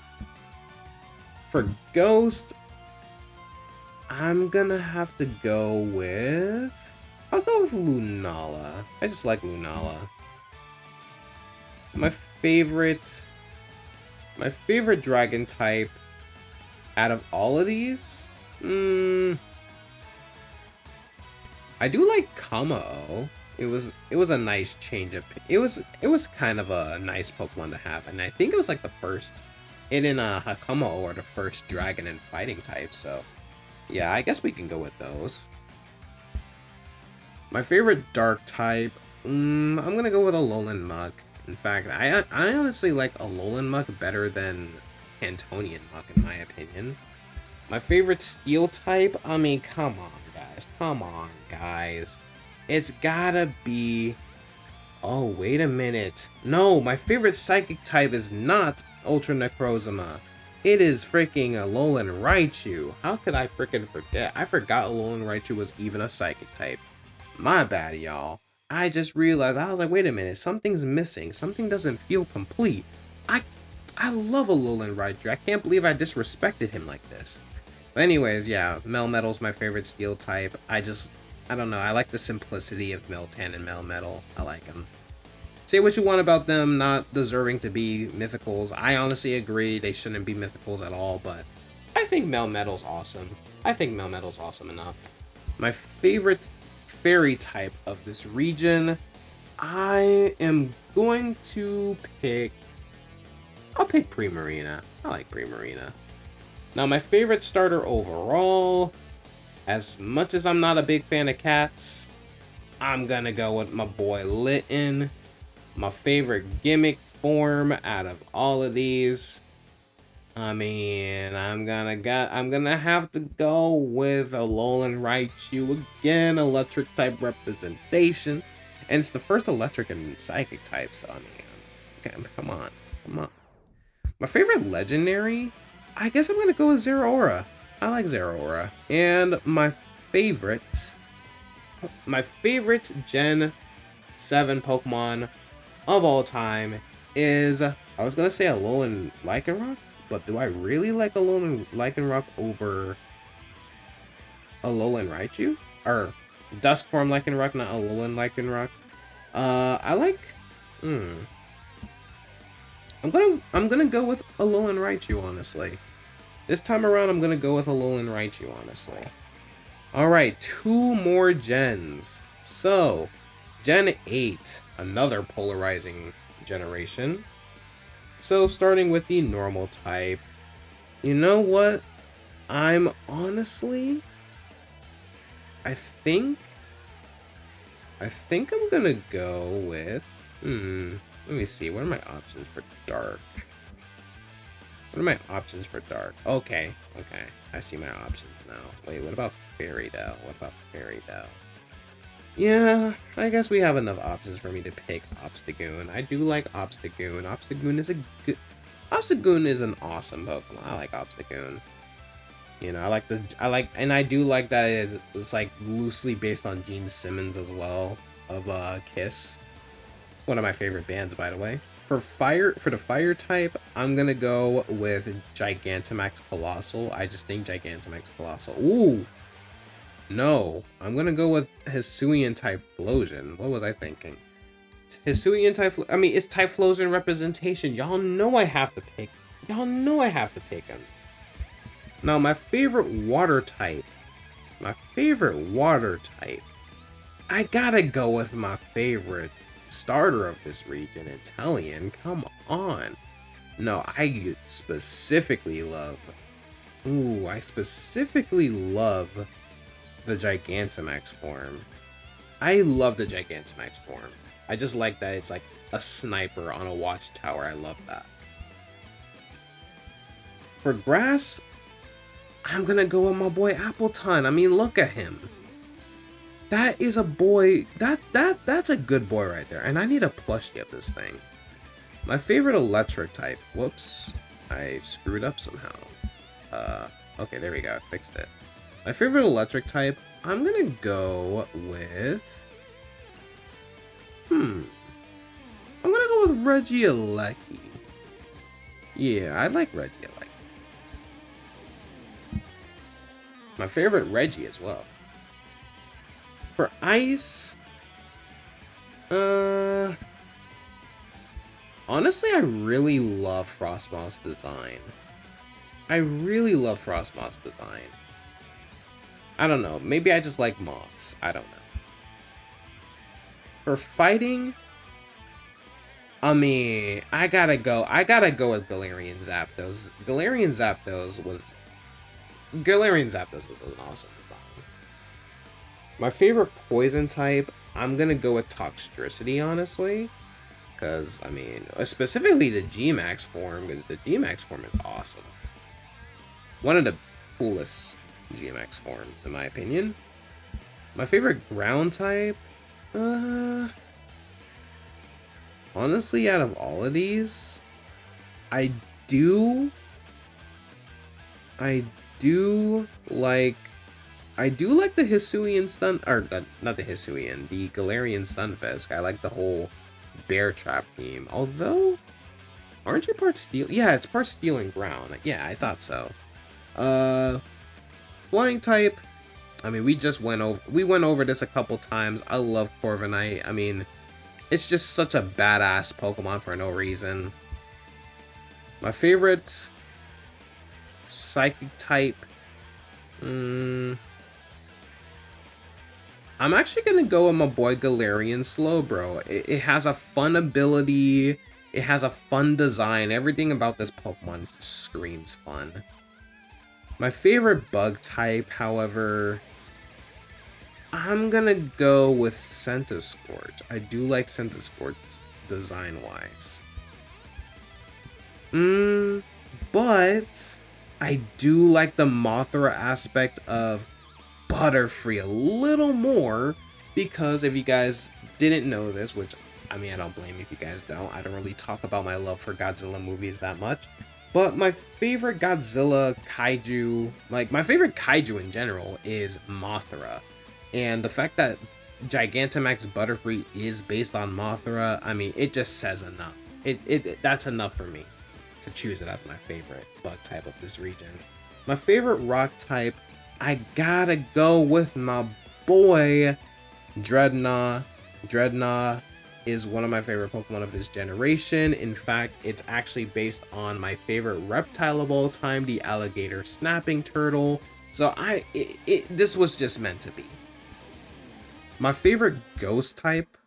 Speaker 1: For Ghost, I'm gonna have to go with... I'll go with Lunala. I just like Lunala. My favorite dragon type out of all of these? I do like Kamao. It was a nice change up. It was kind of a nice Pokemon to have, and I think it was like the first. It in Kamao are the first dragon and fighting type, so yeah, I guess we can go with those. My favorite dark type, I'm gonna go with Alolan Muk. In fact, I honestly like Alolan Muk better than Cantonian Muk in my opinion. My favorite steel type, I mean, come on guys. It's gotta be... Oh, wait a minute. No, my favorite psychic type is not Ultra Necrozma. It is freaking Alolan Raichu. How could I freaking forget? I forgot Alolan Raichu was even a psychic type. My bad, y'all. I just realized, I was like, wait a minute, something's missing. Something doesn't feel complete. I love Alolan Raichu. I can't believe I disrespected him like this. But anyways, yeah, Melmetal's my favorite steel type. I don't know, I like the simplicity of Miltank and Melmetal. I like them. Say what you want about them not deserving to be mythicals. I honestly agree they shouldn't be mythicals at all, but I think Melmetal's awesome. I think Melmetal's awesome enough. My favorite fairy type of this region, I am going to pick... I'll pick Primarina. I like Primarina. Now, my favorite starter overall, as much as I'm not a big fan of cats, I'm gonna go with my boy Litten. My favorite gimmick form out of all of these. I mean, I'm gonna have to go with Alolan Raichu again, electric type representation, and it's the first electric and psychic type. So I mean, okay, come on. My favorite legendary, I guess I'm gonna go with Zeraora. I like Zeraora, and my favorite Gen 7 Pokemon of all time is, I was gonna say Alolan Lycanroc, but do I really like Alolan Lycanroc over Alolan Raichu? Or Duskform Lycanroc, not Alolan Lycanroc. I like... I'm gonna go with Alolan Raichu, honestly. This time around, I'm gonna go with Alolan Raichu, honestly. Alright, 2 more gens. So, Gen 8, another polarizing generation. So, starting with the normal type. You know what? I'm honestly... I think I'm gonna go with... let me see. What are my options for dark? Okay. I see my options now. Wait, what about Fairytale? Yeah, I guess we have enough options for me to pick Obstagoon. I do like Obstagoon. Obstagoon is a good... Obstagoon is an awesome Pokemon. I like Obstagoon. You know, and I do like that it's like loosely based on Gene Simmons as well of Kiss. One of my favorite bands, by the way. For the fire type, I'm gonna go with Gigantamax Colossal. I just think Gigantamax Colossal. Ooh, no, I'm gonna go with Hisuian Typhlosion. What was I thinking? Hisuian Typhlosion. I mean, it's Typhlosion representation. Y'all know I have to pick. Y'all know I have to pick him. Now, my favorite water type. I gotta go with my favorite starter of this region, Inteleon. Come on. No, I specifically love the Gigantamax form. I love the Gigantamax form. I just like that it's like a sniper on a watchtower. I love that. For grass, I'm gonna go with my boy Appleton. I mean, look at him. That is a boy. That's a good boy right there. And I need a plushie of this thing. My favorite electric type. Whoops. I screwed up somehow. Okay, there we go. I fixed it. My favorite electric type, I'm gonna go with... I'm gonna go with Regieleki. Yeah, I like Regieleki. My favorite Reggie as well. For ice, honestly, I really love Frostmoth's design. I don't know. Maybe I just like moths. I don't know. For fighting, I mean, I gotta go with Galarian Zapdos. Galarian Zapdos is an awesome design. My favorite poison type, I'm gonna go with Toxtricity, honestly. Because, I mean, specifically the G-Max form, because the G-Max form is awesome. One of the coolest G-Max forms, in my opinion. My favorite ground type, honestly, out of all of these, I do like the Hisuian stun, or not the Hisuian, the Galarian Stunfisk. I like the whole bear trap theme. Although, aren't you part steel? Yeah, it's part steel and ground. Yeah, I thought so. Flying type. I mean, we went over this a couple times. I love Corviknight. I mean, it's just such a badass Pokemon for no reason. My favorite psychic type. I'm actually gonna go with my boy Galarian Slowbro. It has a fun ability. It has a fun design. Everything about this Pokemon just screams fun. My favorite bug type, however, I'm gonna go with Centiskorch. I do like Centiskorch design-wise. But I do like the Mothra aspect of Butterfree a little more, because if you guys didn't know this, which, I mean, I don't blame you if you guys don't. I don't really talk about my love for Godzilla movies that much. But my favorite Godzilla kaiju, like my favorite kaiju in general, is Mothra. And the fact that Gigantamax Butterfree is based on Mothra, I mean, it just says enough. That's enough for me to choose it as my favorite bug type of this region. My favorite rock type, I gotta go with my boy Dreadnought. Dreadnought is one of my favorite Pokemon of this generation. In fact, it's actually based on my favorite reptile of all time, the alligator snapping turtle. So this was just meant to be. My favorite ghost type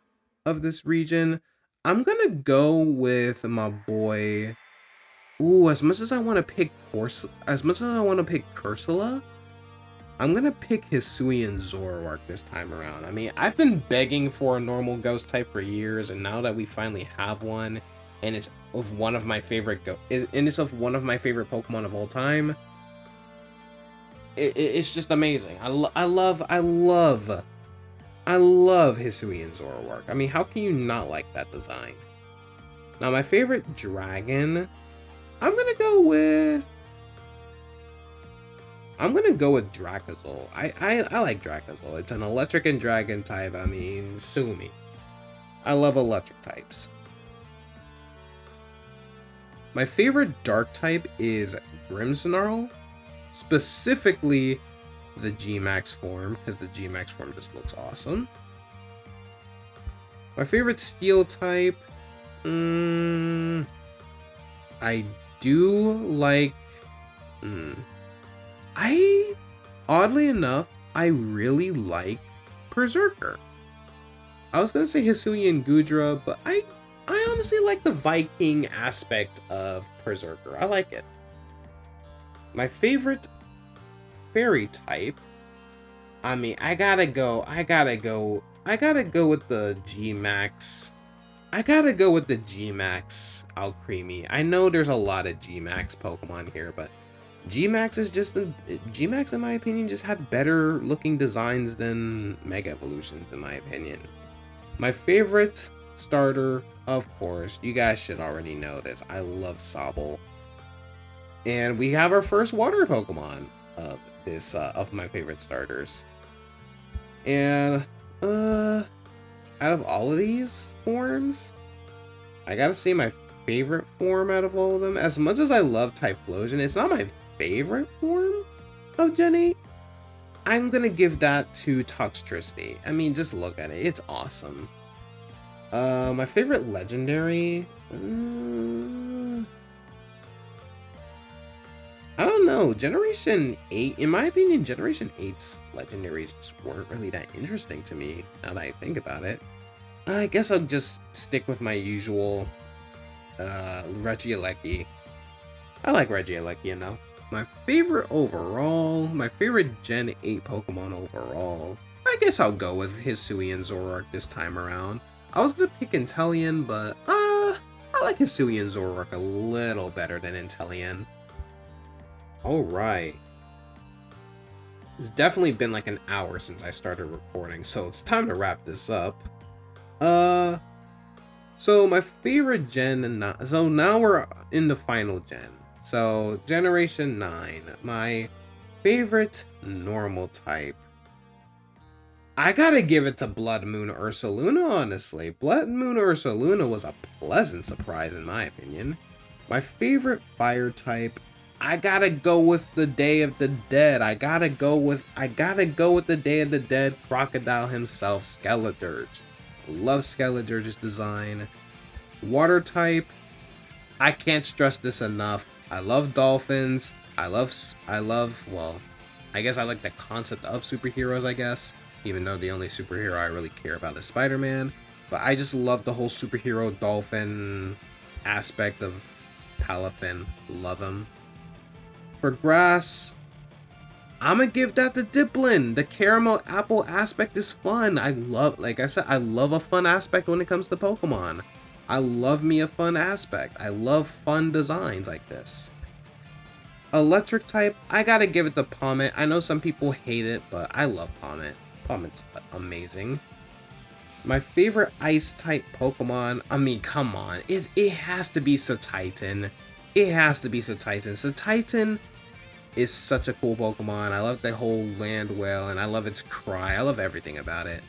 Speaker 1: of this region, I'm gonna go with my boy. Ooh, as much as I want to pick Cursula, I'm gonna pick Hisuian Zoroark this time around. I mean, I've been begging for a normal ghost type for years, and now that we finally have one, and it's of one of my favorite Pokemon of all time, it's just amazing. I love Hisuian Zoroark. I mean, how can you not like that design? Now, my favorite dragon, I'm gonna go with Drakazol. I like Drakazol. It's an electric and dragon type. I mean, sue me. I love electric types. My favorite dark type is Grimmsnarl, specifically the G-Max form, because the G-Max form just looks awesome. My favorite steel type, I do like, oddly enough, I really like Berserker. I was gonna say Hisuian Gudra, but I honestly like the Viking aspect of Berserker. I like it. My favorite fairy type, I mean, I gotta go with the G-Max. I gotta go with the G-Max Alcremie. I know there's a lot of G-Max Pokemon here, but G-Max in my opinion just had better looking designs than Mega Evolutions in my opinion. My favorite starter, of course, you guys should already know this. I love Sobble. And we have our first water Pokemon of this of my favorite starters. And out of all of these forms, I gotta say my favorite form out of all of them, as much as I love Typhlosion, it's not my favorite form of Gen 8. I'm gonna give that to Toxtricity. I mean, just look at it. It's awesome. My favorite legendary, I don't know. Generation 8, in my opinion, Generation 8's legendaries just weren't really that interesting to me, now that I think about it. I guess I'll just stick with my usual Regieleki. I like Regieleki enough. My favorite Gen 8 Pokemon overall, I guess I'll go with Hisuian Zoroark this time around. I was gonna pick Inteleon, but I like Hisuian Zoroark a little better than Inteleon. Alright. It's definitely been like an hour since I started recording, so it's time to wrap this up. So my favorite gen, so now we're in the final gen. So Generation 9, my favorite normal type. I gotta give it to Blood Moon Ursaluna, honestly. Blood Moon Ursaluna was a pleasant surprise in my opinion. My favorite fire type, I gotta go with the Day of the Dead. I gotta go with the Day of the Dead crocodile himself, Skeledirge. Love Skeledirge's design. Water type, I can't stress this enough. I love dolphins. I love, well, I guess I like the concept of superheroes, I guess. Even though the only superhero I really care about is Spider-Man. But I just love the whole superhero dolphin aspect of Palafin. Love him. For grass, I'm gonna give that to Dipplin. The caramel apple aspect is fun. Like I said, I love a fun aspect when it comes to Pokemon. I love me a fun aspect. I love fun designs like this. Electric type, I gotta give it to Pommet. I know some people hate it, but I love Pommet. Pommet's amazing. My favorite ice type Pokemon, I mean, come on. It has to be Satitan. It has to be Satitan. Satitan is such a cool Pokemon. I love the whole land whale, and I love its cry. I love everything about it.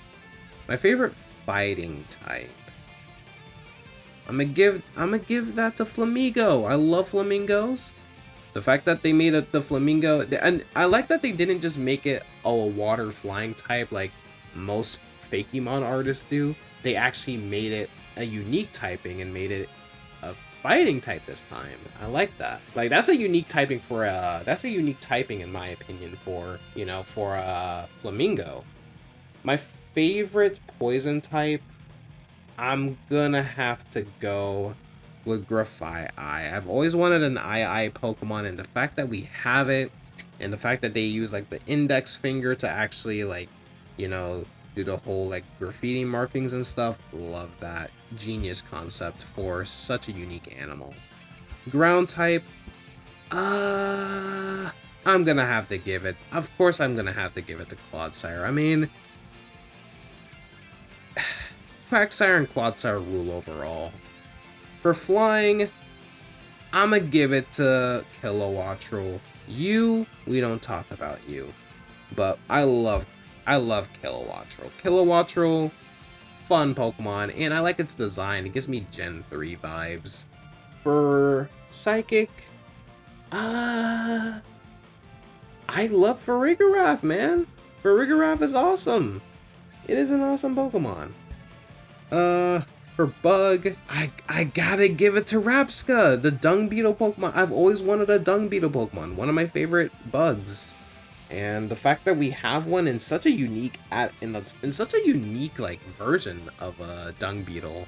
Speaker 1: My favorite fighting type, I'm gonna give that to Flamingo. I love flamingos. The fact that they made the Flamingo, and I like that they didn't just make it a water flying type like most Fakemon artists do. They actually made it a unique typing and made it a fighting type this time. I like that. Like that's a unique typing in my opinion for, you know, for Flamingo. My favorite poison type, I'm gonna have to go with Grafaiai. I've always wanted an II Pokemon, and the fact that we have it, and the fact that they use like the index finger to actually like, you know, do the whole like graffiti markings and stuff, love that. Genius concept for such a unique animal. Ground type, I'm gonna have to give it, of course I'm gonna have to give it to Clodsire. I mean, Quagsire and Clodsire rule overall. For flying, I'ma give it to Kilowattrel. We don't talk about you. But I love Kilowattrel. Kilowattrel, fun Pokemon, and I like its design. It gives me Gen 3 vibes. For Psychic, I love Farigiraf, man. Farigiraf is awesome. It is an awesome Pokemon. For Bug, I gotta give it to Rapska, the Dung Beetle Pokemon. I've always wanted a Dung Beetle Pokemon, one of my favorite bugs. And the fact that we have one in such a unique in such a unique like version of a Dung Beetle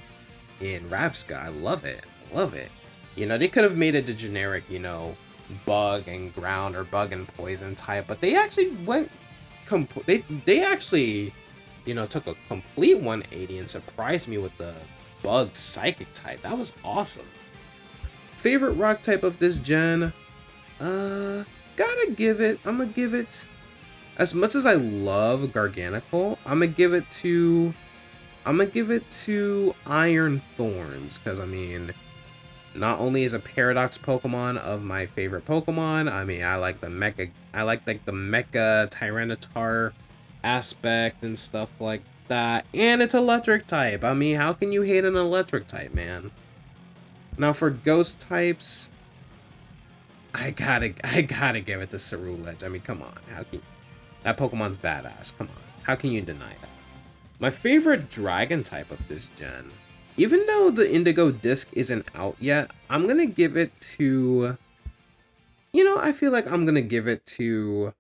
Speaker 1: in Rapska, I love it. I love it. You know, they could have made it the generic, you know, Bug and Ground or Bug and Poison type, but they actually went they actually, you know, took a complete 180 and surprised me with the Bug Psychic type. That was awesome. Favorite rock type of this gen? I'm gonna give it, as much as I love Garganacl, I'm gonna give it to Iron Thorns, because I mean, not only is a Paradox Pokemon of my favorite Pokemon, I mean, I like the Mecha Tyranitar aspect and stuff like that, and it's electric type. I mean, how can you hate an electric type, man? Now for ghost types, I gotta give it to Ceruledge. I mean, come on, that Pokemon's badass. Come on, how can you deny that? My favorite dragon type of this gen, even though the Indigo Disc isn't out yet, I'm gonna give it to, you know, I feel like I'm gonna give it to,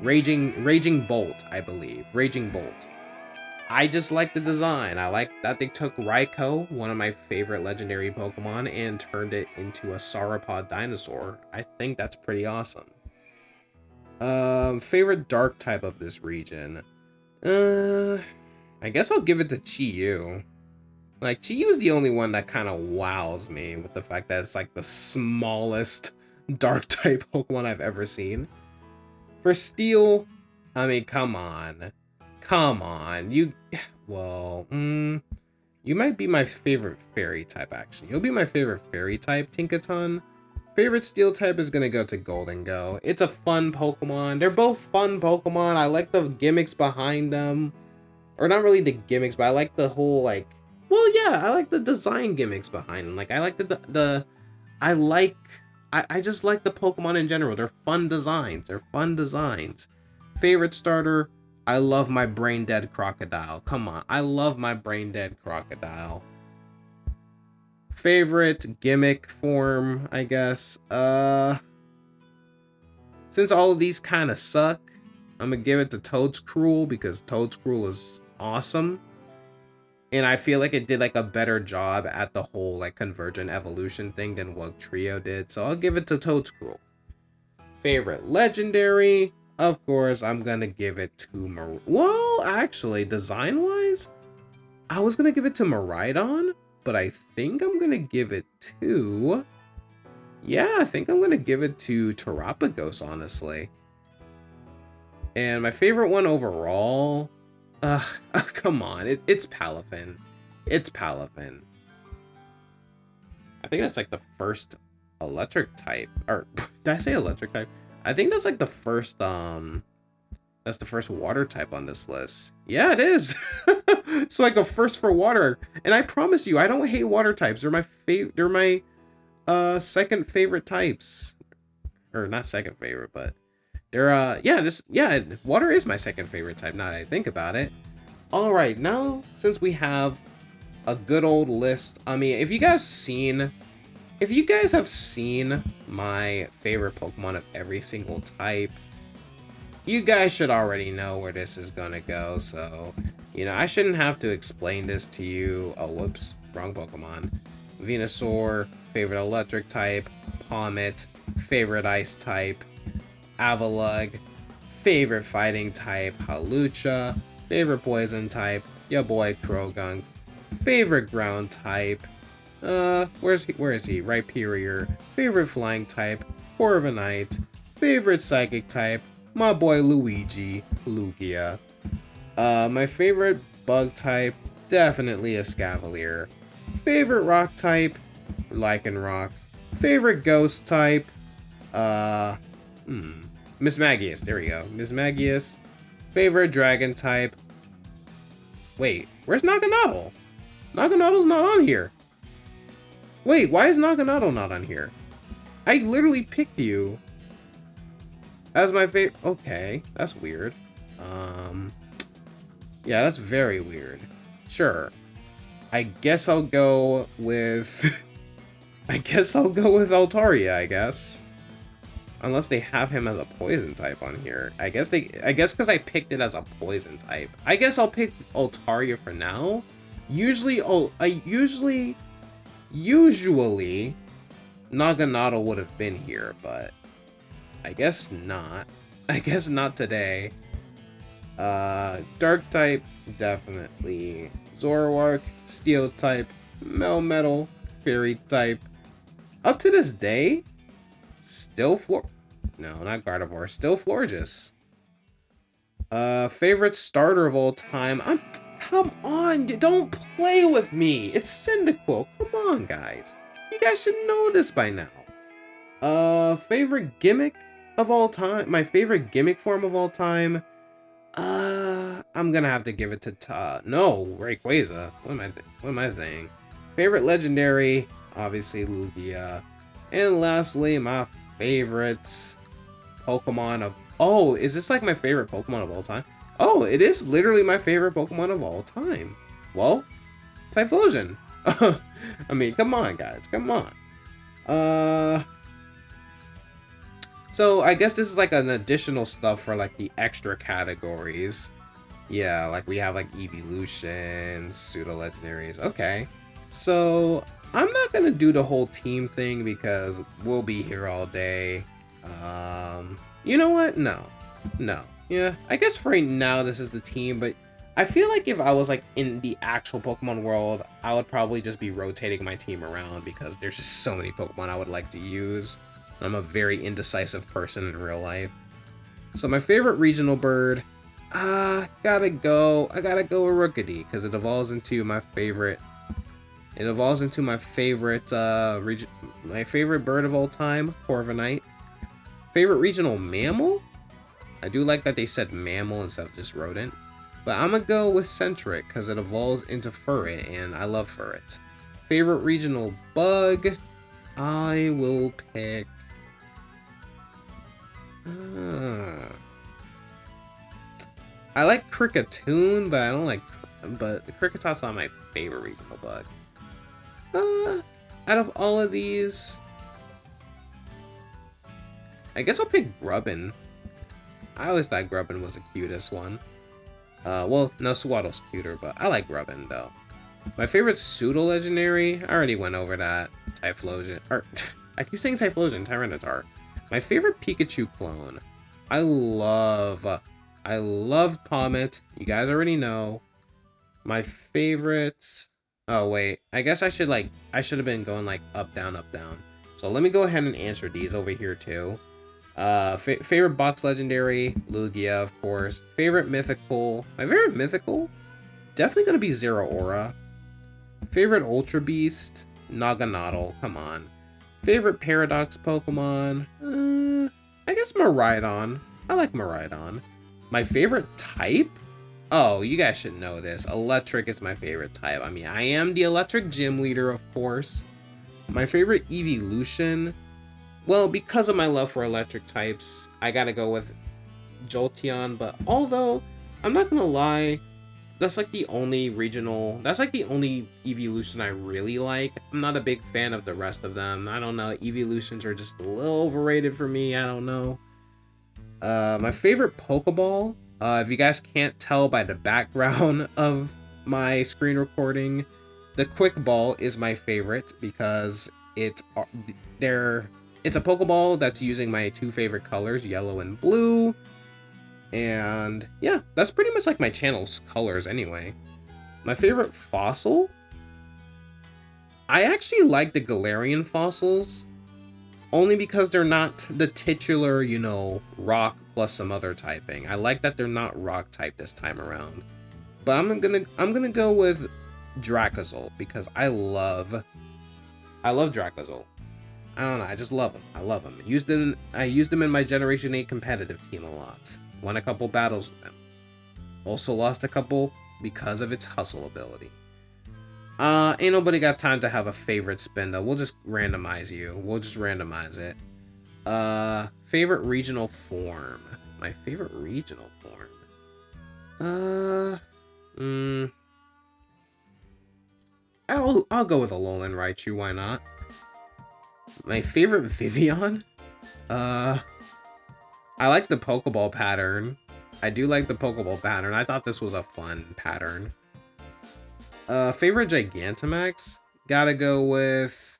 Speaker 1: Raging Bolt, I believe. Raging Bolt. I just like the design. I like that they took Raikou, one of my favorite legendary Pokemon, and turned it into a Sauropod dinosaur. I think that's pretty awesome. Favorite dark type of this region? I guess I'll give it to Chi-Yu. Like, Chi-Yu's the only one that kind of wows me with the fact that it's like the smallest dark type Pokemon I've ever seen. For Steel, I mean, come on. You might be my favorite fairy type, actually. You'll be my favorite fairy type, Tinkaton. Favorite steel type is gonna go to Goldengo. It's a fun Pokemon. They're both fun Pokemon. I like the gimmicks behind them. Or not really the gimmicks, but I like the whole, like, well, yeah, I like the design gimmicks behind them. Like, I like I just like the Pokemon in general. They're fun designs. Favorite starter, I love my Brain Dead Crocodile. Come on, I love my Brain Dead Crocodile. Favorite gimmick form, I guess. Since all of these kind of suck, I'm gonna give it to Toedscruel, because Toedscruel is awesome. And I feel like it did like a better job at the whole like convergent evolution thing than Wugtrio did. So I'll give it to Toedscruel. Favorite legendary, of course, I'm gonna give it to well, actually, design-wise, I was gonna give it to Miraidon, but I think I'm gonna give it to, yeah, I think I'm gonna give it to Terapagos, honestly. And my favorite one overall, come on, it's Palafin. It's Palafin. I think that's like the first electric type, or did I say electric type? I think that's like the first, that's the first water type on this list. Yeah, it is. It's like a first for water. And I promise you, I don't hate water types. They're my second favorite types. Or not second favorite, but they're, water is my second favorite type now that I think about it. All right, now, since we have a good old list, I mean, if you guys have seen my favorite Pokemon of every single type, you guys should already know where this is gonna go, so, you know, I shouldn't have to explain this to you. Oh, whoops, wrong Pokemon. Venusaur, favorite electric type. Palmet, favorite ice type. Avalugg, favorite fighting type. Hawlucha, favorite poison type. Ya boy Croagunk, favorite ground type. Where is he? Rhyperior, favorite flying type. Corviknight, favorite psychic type. My boy Luigi, Lugia. My favorite bug type, definitely Escavalier. Favorite rock type, Lycanroc. Favorite ghost type, Mismagius. There we go. Mismagius. Favorite dragon type. Wait, where's Naganadel? Naganadel's not on here. Wait, why is Naganadel not on here? I literally picked you as my favorite. Okay, that's weird. Yeah, that's very weird. Sure. I guess I'll go with I guess I'll go with Altaria, I guess. Unless they have him as a poison type on here. I guess because I picked it as a poison type. I guess I'll pick Altaria for now. Usually Naganadel would have been here, but I guess not. I guess not today. Dark type, definitely Zoroark. Steel type, Melmetal. Fairy type. Up to this day, still no, not Gardevoir, still Florges. Favorite starter of all time. Come on, don't play with me. It's Cyndaquil. Come on, guys. You guys should know this by now. Favorite gimmick of all time. My favorite gimmick form of all time. I'm gonna have to give it to Rayquaza. What am I saying? Favorite legendary, obviously Lugia. And lastly, my favorite Pokemon of... Oh, is this like my favorite Pokemon of all time? Oh, it is literally my favorite Pokemon of all time. Well, Typhlosion. I mean, come on, guys. Come on. So I guess this is like an additional stuff for like the extra categories. Yeah, like we have like Evolution, Pseudo Legendaries. Okay. So I'm not gonna do the whole team thing because we'll be here all day. You know what? No. Yeah, I guess for right now this is the team, but I feel like if I was like in the actual Pokemon world, I would probably just be rotating my team around because there's just so many Pokemon I would like to use. I'm a very indecisive person in real life. So my favorite regional bird, I gotta go with Rookidee because it evolves into my favorite. It evolves into my favorite my favorite bird of all time, Corviknight. Favorite regional mammal? I do like that they said mammal instead of just rodent. But I'm gonna go with Centric because it evolves into Furret and I love Furret. Favorite regional bug? I will pick... I like Kricketune, but I don't like... But the Kricketat's not my favorite regional bug. Out of all of these... I guess I'll pick Grubbin. I always thought Grubbin was the cutest one. Well, no, Swaddle's cuter, but I like Grubbin, though. My favorite Pseudo-Legendary, I already went over that. Typhlosion. Or, I keep saying Typhlosion, Tyranitar. My favorite Pikachu clone. I love Palmet. You guys already know. My favorite... Oh, wait. I guess I should have been going, like, up, down, up, down. So let me go ahead and answer these over here, too. Favorite box legendary, Lugia, of course. Favorite mythical. My favorite mythical? Definitely gonna be Zeraora. Favorite Ultra Beast? Naganadel. Come on. Favorite Paradox Pokemon? I guess Miraidon. I like Miraidon. My favorite type? Oh, you guys should know this. Electric is my favorite type. I mean, I am the electric gym leader, of course. My favorite evolution? Well, because of my love for electric types, I gotta go with Jolteon, but although, I'm not gonna lie, that's like the only evolution I really like. I'm not a big fan of the rest of them. I don't know, evolutions are just a little overrated for me, I don't know. My favorite Pokeball, if you guys can't tell by the background of my screen recording, the Quick Ball is my favorite because it's a Pokeball that's using my two favorite colors, yellow and blue. And yeah, that's pretty much like my channel's colors anyway. My favorite fossil? I actually like the Galarian fossils. Only because they're not the titular, you know, rock plus some other typing. I like that they're not rock type this time around. But I'm gonna go with Dracozolt because I love Dracozolt. I don't know, I just love him. I love him. I used him in my Generation 8 competitive team a lot. Won a couple battles with him. Also lost a couple because of its hustle ability. Ain't nobody got time to have a favorite spin though. We'll just randomize you. We'll just randomize it. Favorite regional form. My favorite regional form. I'll go with Alolan Raichu, why not? My favorite Vivian? I like the Pokeball pattern. I do like the Pokeball pattern. I thought this was a fun pattern. Favorite Gigantamax? Gotta go with...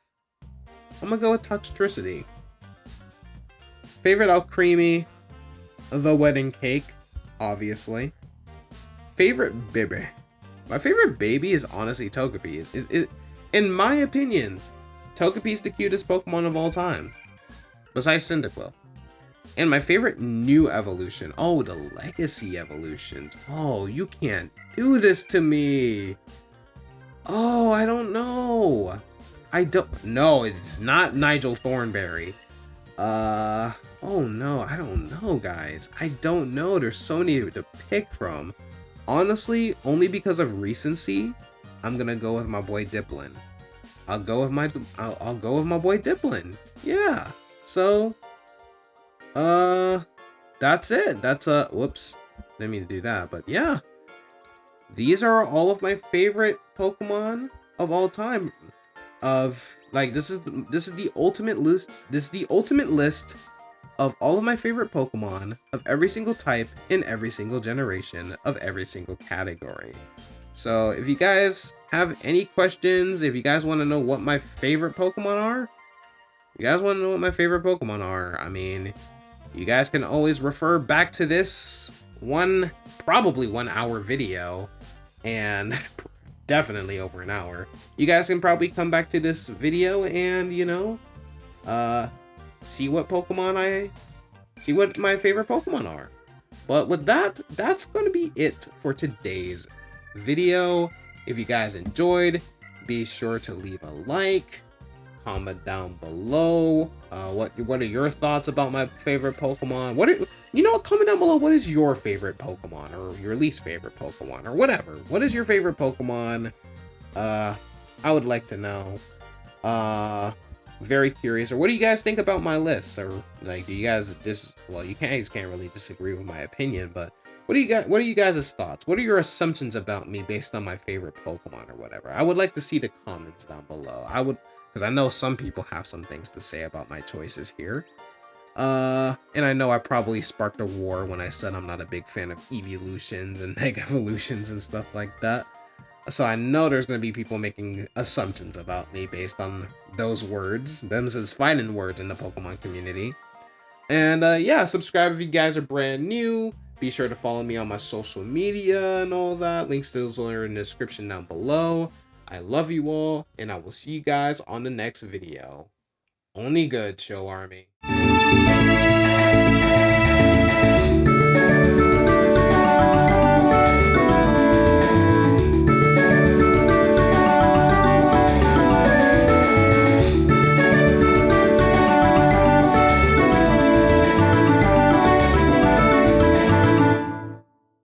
Speaker 1: I'm gonna go with Toxtricity. Favorite Alcremie? The Wedding Cake, obviously. Favorite baby? My favorite baby is honestly Togepi. In my opinion, Togepi is the cutest Pokemon of all time. Besides Cyndaquil. And my favorite new evolution. Oh, the Legacy evolutions. Oh, you can't do this to me. Oh, I don't know. No, it's not Nigel Thornberry. Oh no, I don't know, guys. I don't know. There's so many to pick from. Honestly, only because of recency, I'm gonna go with my boy Dipplin. I'll go with my boy Dipplin. Yeah. So, that's it. That's whoops. Didn't mean to do that, but yeah. These are all of my favorite Pokemon of all time. This is the ultimate list. This is the ultimate list of all of my favorite Pokemon of every single type in every single generation of every single category. So if you guys have any questions, if you guys want to know what my favorite Pokemon are, I mean, you guys can always refer back to this probably 1 hour video, and definitely over an hour. You guys can probably come back to this video and, you know, see what my favorite Pokemon are. But with that, that's going to be it for today's video. If you guys enjoyed, be sure to leave a like, comment down below. What are your thoughts about my favorite Pokemon? Comment down below, what is your favorite Pokemon or your least favorite Pokemon or whatever. What is your favorite Pokemon? I would like to know. Very curious. Or what do you guys think about my list? Or like, do you guys you can't really disagree with my opinion, but what are you guys' thoughts? What are your assumptions about me based on my favorite Pokemon or whatever? I would like to see the comments down below. Because I know some people have some things to say about my choices here. And I know I probably sparked a war when I said I'm not a big fan of evolutions and Mega Evolutions and stuff like that. So I know there's going to be people making assumptions about me based on those words. Them's as fighting words in the Pokemon community. And yeah, subscribe if you guys are brand new. Be sure to follow me on my social media and all that. Links to those are in the description down below. I love you all, and I will see you guys on the next video. Only good, Chill Army.